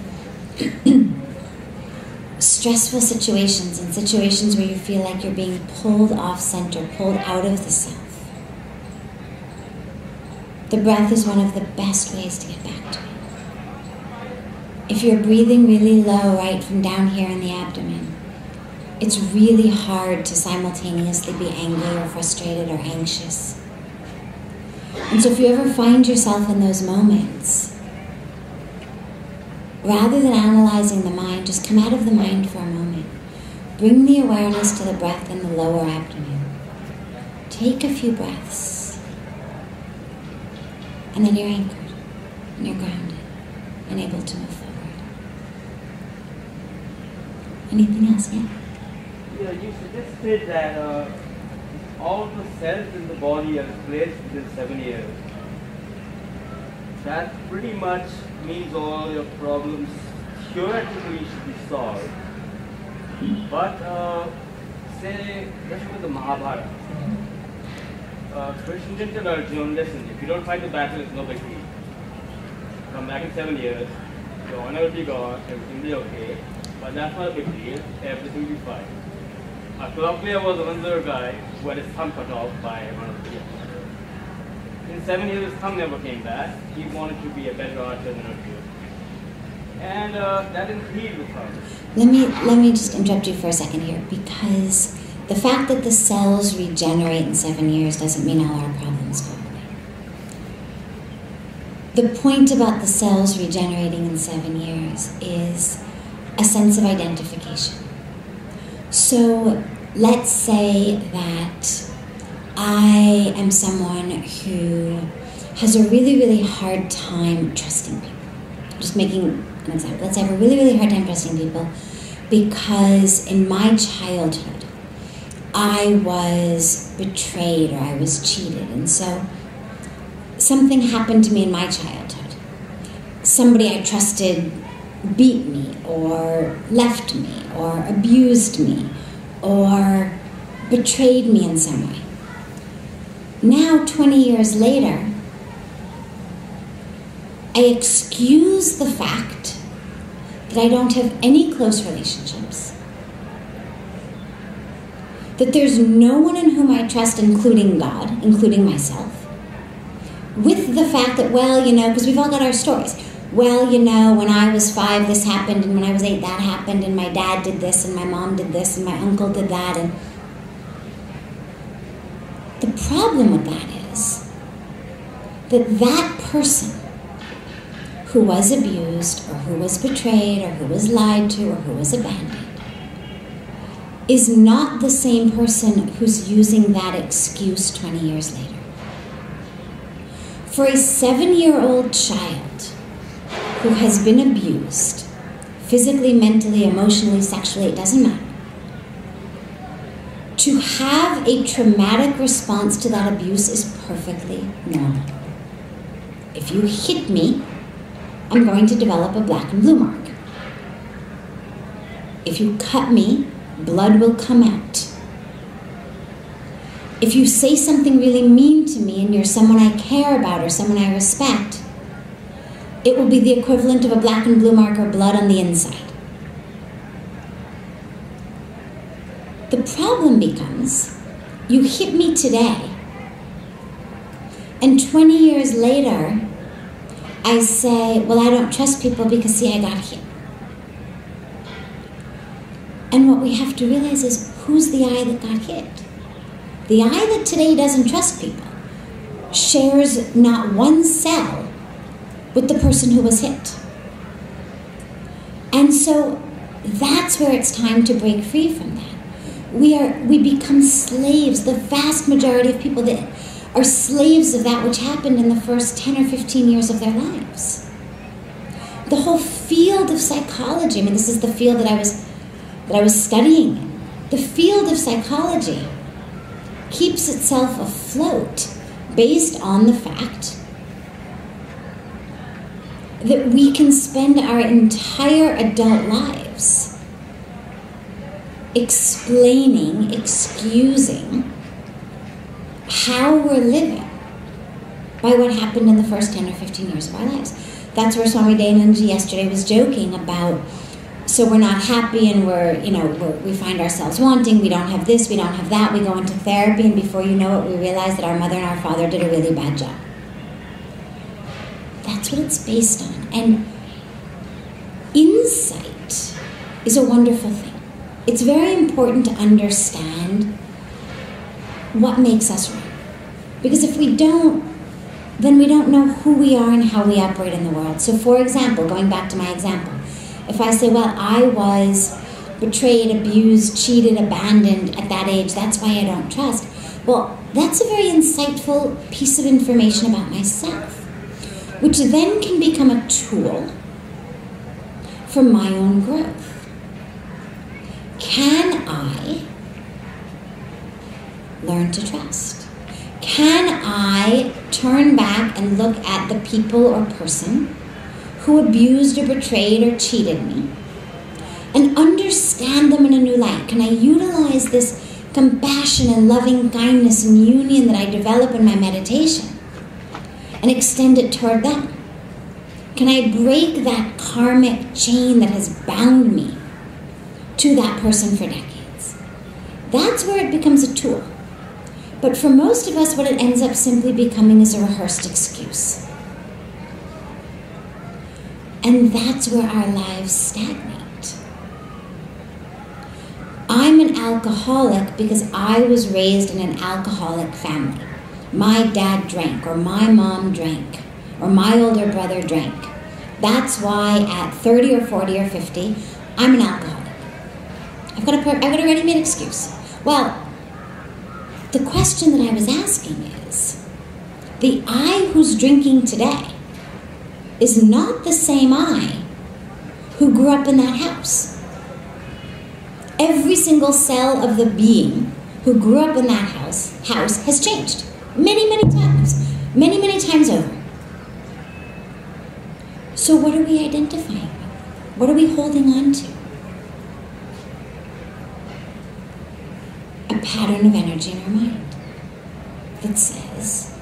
stressful situations, in situations where you feel like you're being pulled off center, pulled out of the self, the breath is one of the best ways to get back to it. If you're breathing really low right from down here in the abdomen, it's really hard to simultaneously be angry or frustrated or anxious. And so if you ever find yourself in those moments, rather than analyzing the mind, just come out of the mind for a moment. Bring the awareness to the breath in the lower abdomen. Take a few breaths. And then you're anchored, and you're grounded, and able to move forward. Anything else? Yeah? Yeah, you suggested that all the cells in the body are replaced within 7 years. That pretty much means all your problems theoretically should be solved. But say, let's look at the Mahabharata. Krishna didn't tell Arjuna, listen, if you don't fight the battle, it's no big deal. Come back in 7 years, your honor will be gone, everything will be okay. But that's not a big deal, everything will be fine. Kalapaya was another guy who had his thumb cut off by one of the Yamachas. In 7 years, his thumb never came back. He wanted to be a better archer than Arjuna. And that didn't heal the thumb. Let me just interrupt you for a second here, because the fact that the cells regenerate in 7 years doesn't mean all our problems go away. The point about the cells regenerating in 7 years is a sense of identification. So let's say that I am someone who has a really, really hard time trusting people. Just making an example. Let's say I have a really, really hard time trusting people because in my childhood, I was betrayed or I was cheated. And so something happened to me in my childhood. Somebody I trusted beat me or left me or abused me or betrayed me in some way. Now, 20 years later, I excuse the fact that I don't have any close relationships, that there's no one in whom I trust, including God, including myself, with the fact that, well, you know, because we've all got our stories. Well, you know, when I was 5, this happened, and when I was 8, that happened, and my dad did this, and my mom did this, and my uncle did that. And the problem with that is that that person who was abused, or who was betrayed, or who was lied to, or who was abandoned, is not the same person who's using that excuse 20 years later. For a 7-year-old child who has been abused, physically, mentally, emotionally, sexually, it doesn't matter, to have a traumatic response to that abuse is perfectly normal. If you hit me, I'm going to develop a black and blue mark. If you cut me, blood will come out. If you say something really mean to me and you're someone I care about or someone I respect, it will be the equivalent of a black and blue mark or blood on the inside. The problem becomes, you hit me today, and 20 years later, I say, well, I don't trust people because, see, I got hit. And what we have to realize is, who's the I that got hit? The I that today doesn't trust people shares not one cell with the person who was hit. And so that's where it's time to break free from that. We become slaves. The vast majority of people that are slaves of that which happened in the first 10 or 15 years of their lives. The whole field of psychology, I mean, this is the field that I was studying in. The field of psychology keeps itself afloat based on the fact that we can spend our entire adult lives explaining, excusing how we're living by what happened in the first 10 or 15 years of our lives. That's where Swami Dayanandaji yesterday was joking about, so we're not happy and we find ourselves wanting, we don't have this, we don't have that, we go into therapy, and before you know it, we realize that our mother and our father did a really bad job. That's what it's based on. And insight is a wonderful thing. It's very important to understand what makes us right. Because if we don't, then we don't know who we are and how we operate in the world. So for example, going back to my example, if I say, well, I was betrayed, abused, cheated, abandoned at that age, that's why I don't trust. Well, that's a very insightful piece of information about myself, which then can become a tool for my own growth. Can I learn to trust? Can I turn back and look at the people or person who abused or betrayed or cheated me and understand them in a new light? Can I utilize this compassion and loving kindness and union that I develop in my meditation and extend it toward them? Can I break that karmic chain that has bound me to that person for decades? That's where it becomes a tool. But for most of us, what it ends up simply becoming is a rehearsed excuse. And that's where our lives stagnate. I'm an alcoholic because I was raised in an alcoholic family. My dad drank, or my mom drank, or my older brother drank. That's why at 30 or 40 or 50, I'm an alcoholic. I've got a ready-made excuse. Well, the question that I was asking is, the I who's drinking today is not the same I who grew up in that house. Every single cell of the being who grew up in that house has changed many, many times. Many, many times over. So what are we identifying with? What are we holding on to? A pattern of energy in our mind that says,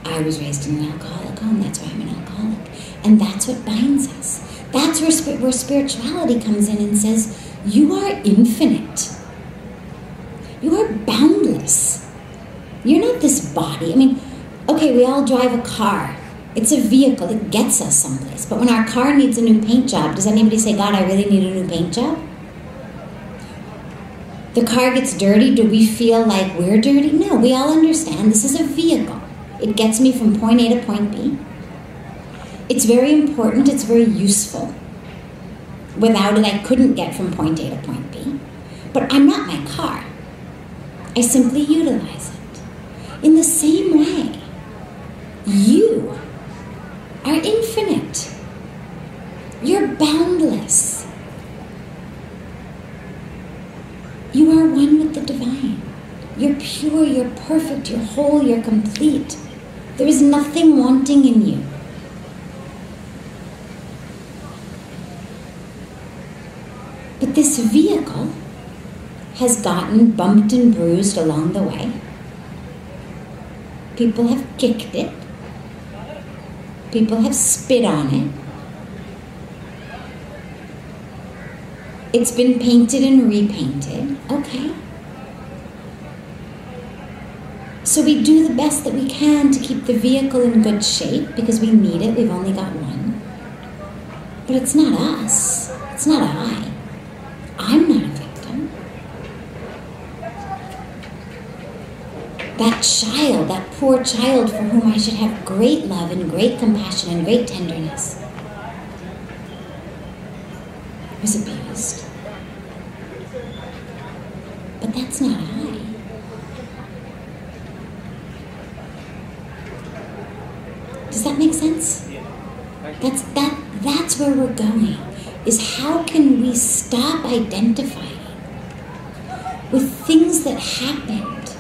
I was raised in an alcoholic home, that's why I'm an alcoholic. And that's what binds us. That's where spirituality comes in and says, you are infinite. You are boundless. You're not this body. I mean, okay, we all drive a car. It's a vehicle. It gets us someplace. But when our car needs a new paint job, does anybody say, God, I really need a new paint job? The car gets dirty. Do we feel like we're dirty? No, we all understand this is a vehicle. It gets me from point A to point B. It's very important. It's very useful. Without it, I couldn't get from point A to point B. But I'm not my car. I simply utilize it. In the same way, you are infinite. You're boundless. You are one with the divine. You're pure, you're perfect, you're whole, you're complete. There is nothing wanting in you. But this vehicle has gotten bumped and bruised along the way. People have kicked it. People have spit on it. It's been painted and repainted. Okay. So we do the best that we can to keep the vehicle in good shape because we need it. We've only got one. But it's not us. It's not I. I'm not a victim. That child, that poor child for whom I should have great love and great compassion and great tenderness, was abused. But that's not I. Does that make sense? That's where we're going, is how can we stop identifying with things that happened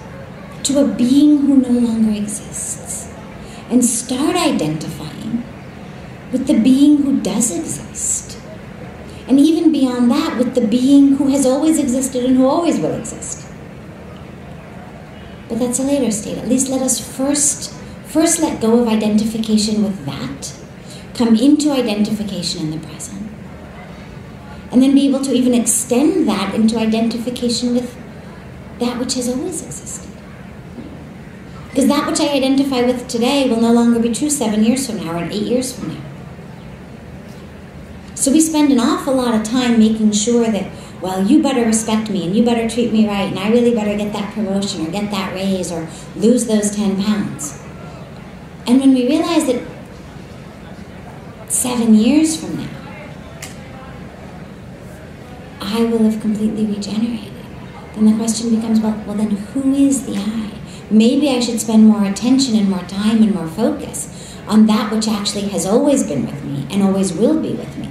to a being who no longer exists and start identifying with the being who does exist. And even beyond that, with the being who has always existed and who always will exist. But that's a later state. At least let us first let go of identification with that, come into identification in the present, and then be able to even extend that into identification with that which has always existed. Because that which I identify with today will no longer be true 7 years from now or 8 years from now. So we spend an awful lot of time making sure that, well, you better respect me and you better treat me right and I really better get that promotion or get that raise or lose those 10 pounds. And when we realize that 7 years from now, I will have completely regenerated, then the question becomes, well, then who is the I? Maybe I should spend more attention and more time and more focus on that which actually has always been with me and always will be with me,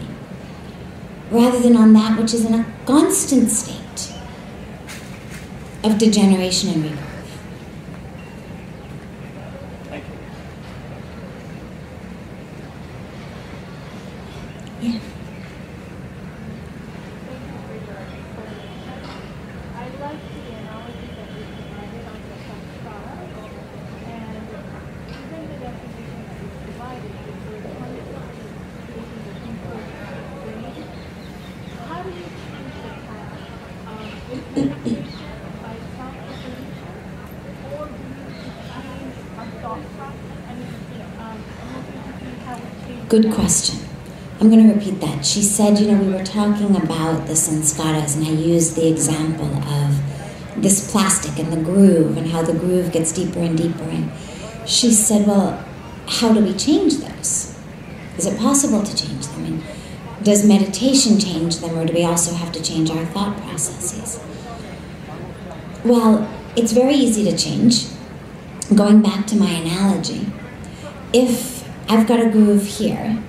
rather than on that which is in a constant state of degeneration and rebirth. Yeah. Good question. I'm going to repeat that. She said, we were talking about the sanskaras, and I used the example of this plastic and the groove, and how the groove gets deeper and deeper. And she said, well, how do we change those? Is it possible to change them? And does meditation change them, or do we also have to change our thought processes? Well, it's very easy to change. Going back to my analogy, if I've got a groove here,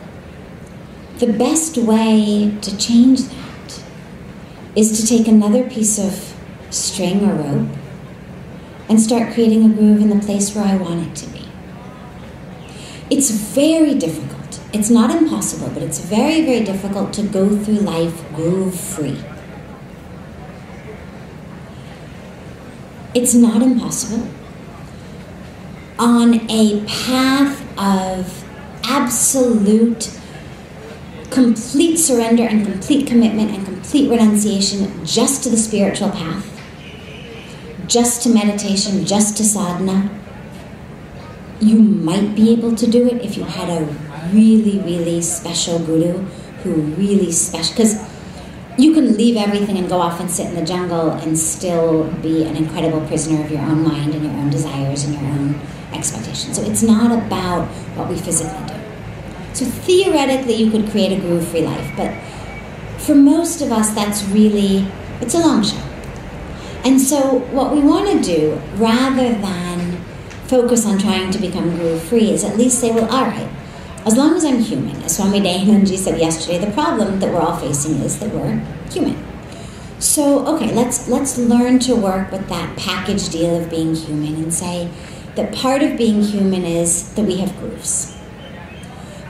the best way to change that is to take another piece of string or rope and start creating a groove in the place where I want it to be. It's very difficult. It's not impossible, but it's very, very difficult to go through life groove-free. It's not impossible. On a path of absolute, complete surrender and complete commitment and complete renunciation just to the spiritual path, just to meditation, just to sadhana, you might be able to do it if you had a really, really special guru who really special, because you can leave everything and go off and sit in the jungle and still be an incredible prisoner of your own mind and your own desires and your own expectations. So it's not about what we physically do. So theoretically you could create a groove-free life, but for most of us that's really, it's a long shot. And so what we want to do, rather than focus on trying to become groove-free, is at least say, well, all right, as long as I'm human, as Swami Dayananji said yesterday, the problem that we're all facing is that we're human. So, okay, let's learn to work with that package deal of being human and say that part of being human is that we have grooves.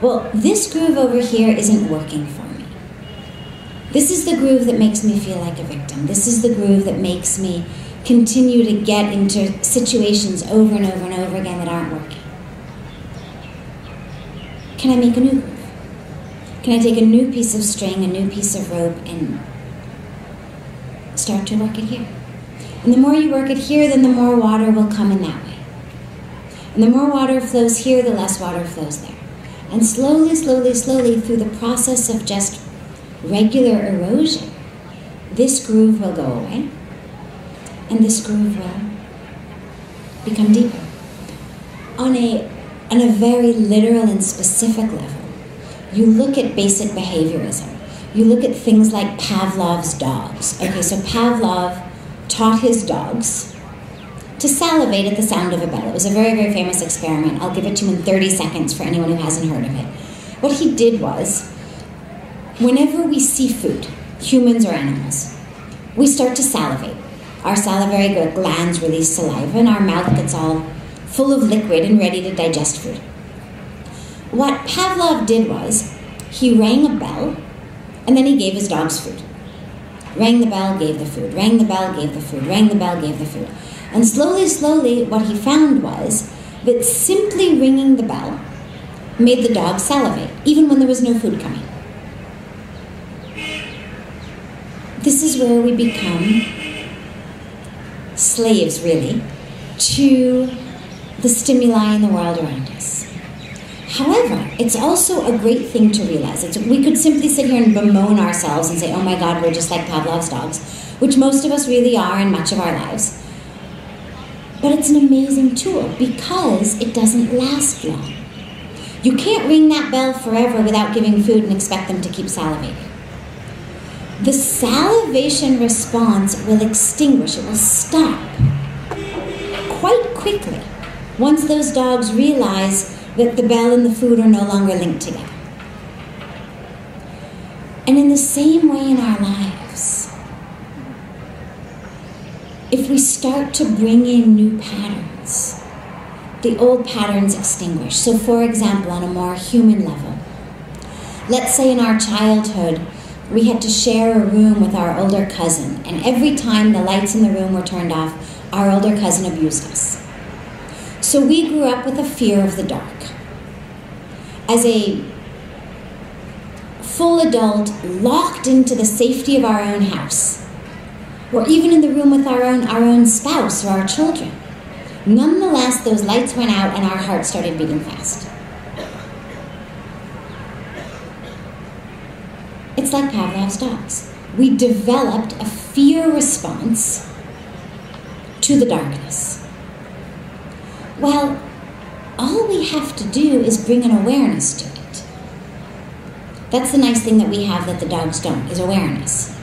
Well, this groove over here isn't working for me. This is the groove that makes me feel like a victim. This is the groove that makes me continue to get into situations over and over and over again that aren't working. Can I make a new groove? Can I take a new piece of string, a new piece of rope, and start to work it here? And the more you work it here, then the more water will come in that way. And the more water flows here, the less water flows there. And slowly, slowly, slowly, through the process of just regular erosion, this groove will go away, and this groove will become deeper. On a very literal and specific level, you look at basic behaviorism. You look at things like Pavlov's dogs. Okay, so Pavlov taught his dogs to salivate at the sound of a bell. It was a very, very famous experiment. I'll give it to you in 30 seconds for anyone who hasn't heard of it. What he did was, whenever we see food, humans or animals, we start to salivate. Our salivary glands release saliva and our mouth gets all full of liquid and ready to digest food. What Pavlov did was, he rang a bell and then he gave his dogs food. Rang the bell, gave the food. Rang the bell, gave the food. Rang the bell, gave the food. And slowly, slowly, what he found was that simply ringing the bell made the dogs salivate, even when there was no food coming. This is where we become slaves, really, to the stimuli in the world around us. However, it's also a great thing to realize. We could simply sit here and bemoan ourselves and say, oh my God, we're just like Pavlov's dogs, which most of us really are in much of our lives. But it's an amazing tool because it doesn't last long. You can't ring that bell forever without giving food and expect them to keep salivating. The salivation response will extinguish, it will stop quite quickly once those dogs realize that the bell and the food are no longer linked together. And in the same way in our lives, if we start to bring in new patterns, the old patterns extinguish. So for example, on a more human level, let's say in our childhood, we had to share a room with our older cousin, and every time the lights in the room were turned off, our older cousin abused us. So we grew up with a fear of the dark. As a full adult, locked into the safety of our own house, or even in the room with our own spouse or our children, nonetheless, those lights went out and our heart started beating fast. It's like Pavlov's dogs. We developed a fear response to the darkness. Well, all we have to do is bring an awareness to it. That's the nice thing that we have that the dogs don't, is awareness.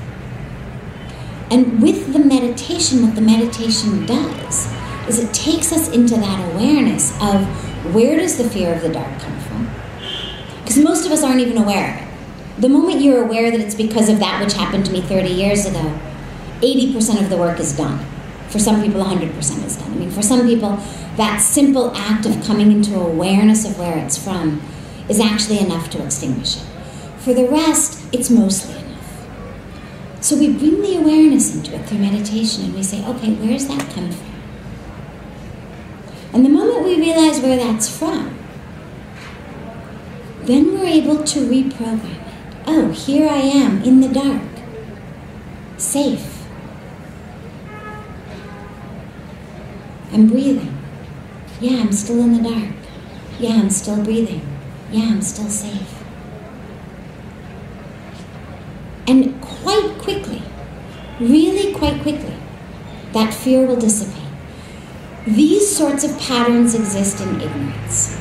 And with the meditation, what the meditation does is it takes us into that awareness of where does the fear of the dark come from? Because most of us aren't even aware of it. The moment you're aware that it's because of that which happened to me 30 years ago, 80% of the work is done. For some people, 100% is done. I mean, for some people, that simple act of coming into awareness of where it's from is actually enough to extinguish it. For the rest, it's mostly enough. So we bring the awareness into it through meditation and we say, okay, where's that come from? And the moment we realize where that's from, then we're able to reprogram it. Oh, here I am in the dark, safe. I'm breathing. Yeah, I'm still in the dark. Yeah, I'm still breathing. Yeah, I'm still safe. And quite quickly, really quite quickly, that fear will dissipate. These sorts of patterns exist in ignorance.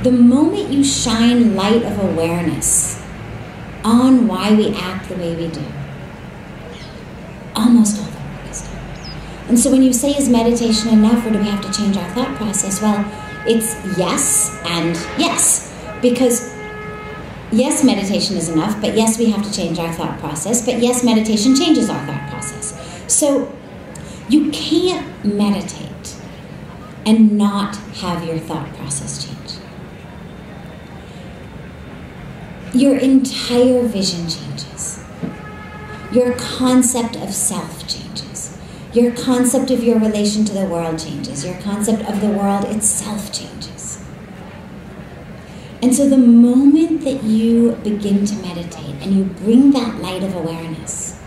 The moment you shine light of awareness on why we act the way we do, almost all the work is done. And so when you say, is meditation enough, or do we have to change our thought process? Well, it's yes and yes. Because yes, meditation is enough, but yes, we have to change our thought process, but yes, meditation changes our thought process. So you can't meditate and not have your thought process change. Your entire vision changes. Your concept of self changes. Your concept of your relation to the world changes. Your concept of the world itself changes. And so the moment that you begin to meditate and you bring that light of awareness,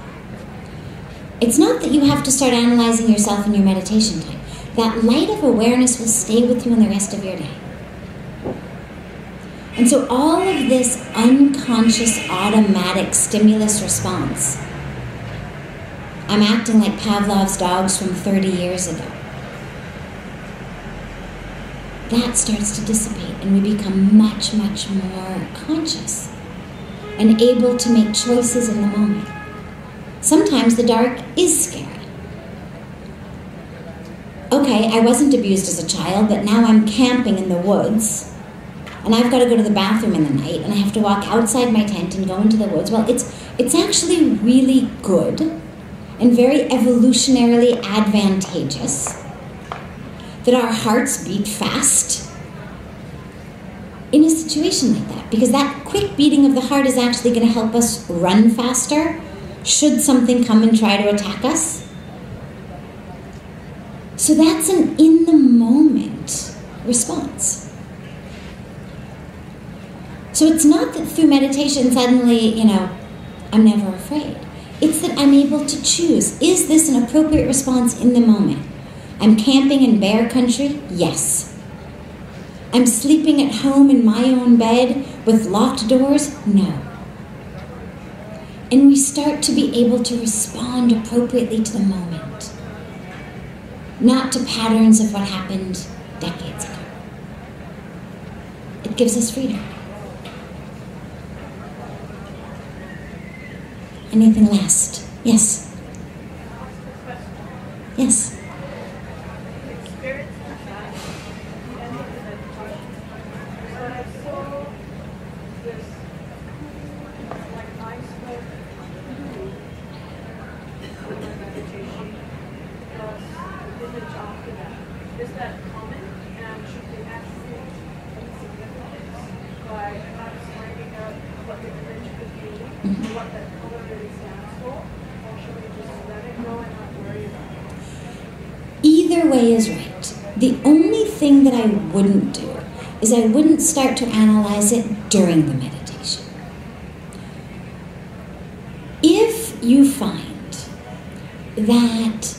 it's not that you have to start analyzing yourself in your meditation time. That light of awareness will stay with you in the rest of your day. And so all of this unconscious, automatic stimulus response, I'm acting like Pavlov's dogs from 30 years ago, that starts to dissipate and we become much, much more conscious and able to make choices in the moment. Sometimes the dark is scary. Okay, I wasn't abused as a child, but now I'm camping in the woods and I've got to go to the bathroom in the night and I have to walk outside my tent and go into the woods. Well, it's actually really good and very evolutionarily advantageous that our hearts beat fast in a situation like that, because that quick beating of the heart is actually going to help us run faster should something come and try to attack us. So that's an in-the-moment response. So it's not that through meditation suddenly, I'm never afraid. It's that I'm able to choose. Is this an appropriate response in the moment? I'm camping in bear country? Yes. I'm sleeping at home in my own bed with locked doors? No. And we start to be able to respond appropriately to the moment, not to patterns of what happened decades ago. It gives us freedom. Anything last? Yes. Yes. Is that common, and should they actually be significant by not finding out what the image could be, or what that color really stands for, or should we just let it go and not worry about it? Either way is right. The only thing that I wouldn't do is I wouldn't start to analyze it during the meditation. If you find that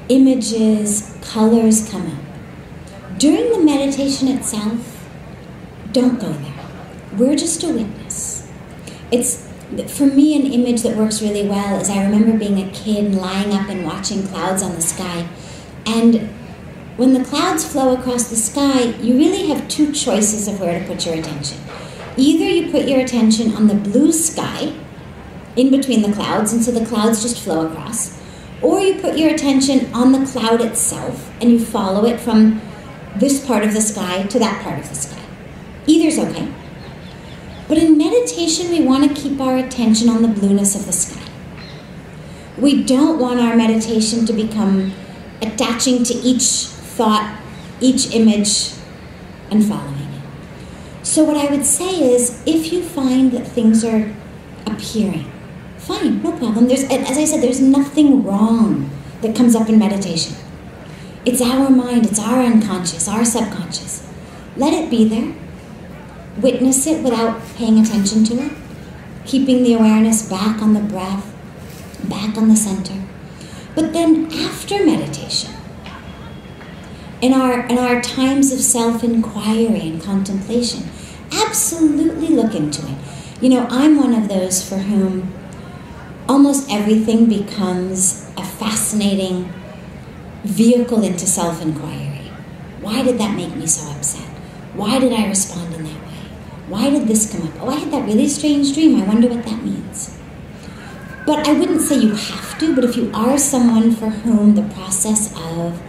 images, colors come up during the meditation itself, don't go there. We're just a witness. It's, for me, an image that works really well is I remember being a kid lying up and watching clouds on the sky. And when the clouds flow across the sky, you really have two choices of where to put your attention. Either you put your attention on the blue sky in between the clouds, and so the clouds just flow across, or you put your attention on the cloud itself and you follow it from this part of the sky to that part of the sky. Either's okay. But But in meditation, we want to keep our attention on the blueness of the sky. We don't want our meditation to become attaching to each thought, each image, and following it. So what I would say is, if you find that things are appearing, fine, no problem. As I said, there's nothing wrong that comes up in meditation. It's our mind, it's our unconscious, our subconscious. Let it be there. Witness it without paying attention to it. Keeping the awareness back on the breath, back on the center. But then after meditation, in our times of self-inquiry and contemplation, absolutely look into it. You know, I'm one of those for whom almost everything becomes a fascinating vehicle into self-inquiry. Why did that make me so upset? Why did I respond in that way? Why did this come up? Oh, I had that really strange dream. I wonder what that means. But I wouldn't say you have to, but if you are someone for whom the process of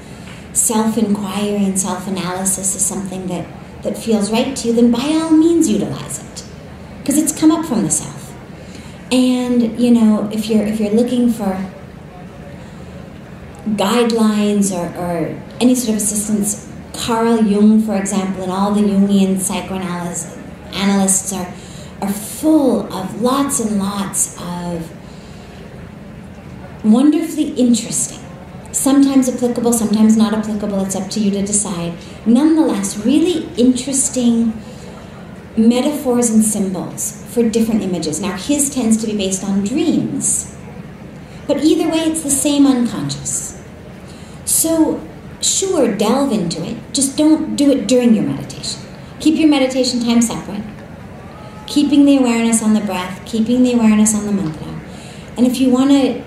self-inquiry and self-analysis is something that feels right to you, then by all means utilize it. Because it's come up from the self. And, you know, if you're looking for guidelines or any sort of assistance, Carl Jung, for example, and all the Jungian psychoanalysts are full of lots and lots of wonderfully interesting, sometimes applicable, sometimes not applicable, it's up to you to decide, nonetheless, really interesting metaphors and symbols for different images. Now, his tends to be based on dreams, but either way, it's the same unconscious. So, sure, delve into it, just don't do it during your meditation. Keep your meditation time separate, keeping the awareness on the breath, keeping the awareness on the mantra. And if you want to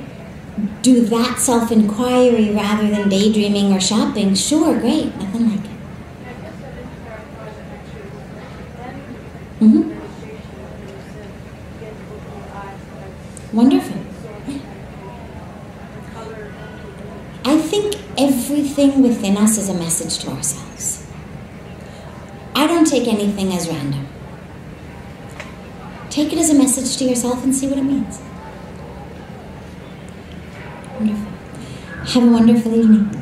do that self-inquiry rather than daydreaming or shopping, sure, great, nothing like it. I guess I didn't clarify that actually with the Mm-hmm. meditation, when you said get to open your eyes, that's Wonderful. the color. I think everything within us is a message to ourselves. I don't take anything as random. Take it as a message to yourself and see what it means. Wonderful. Have a wonderful evening.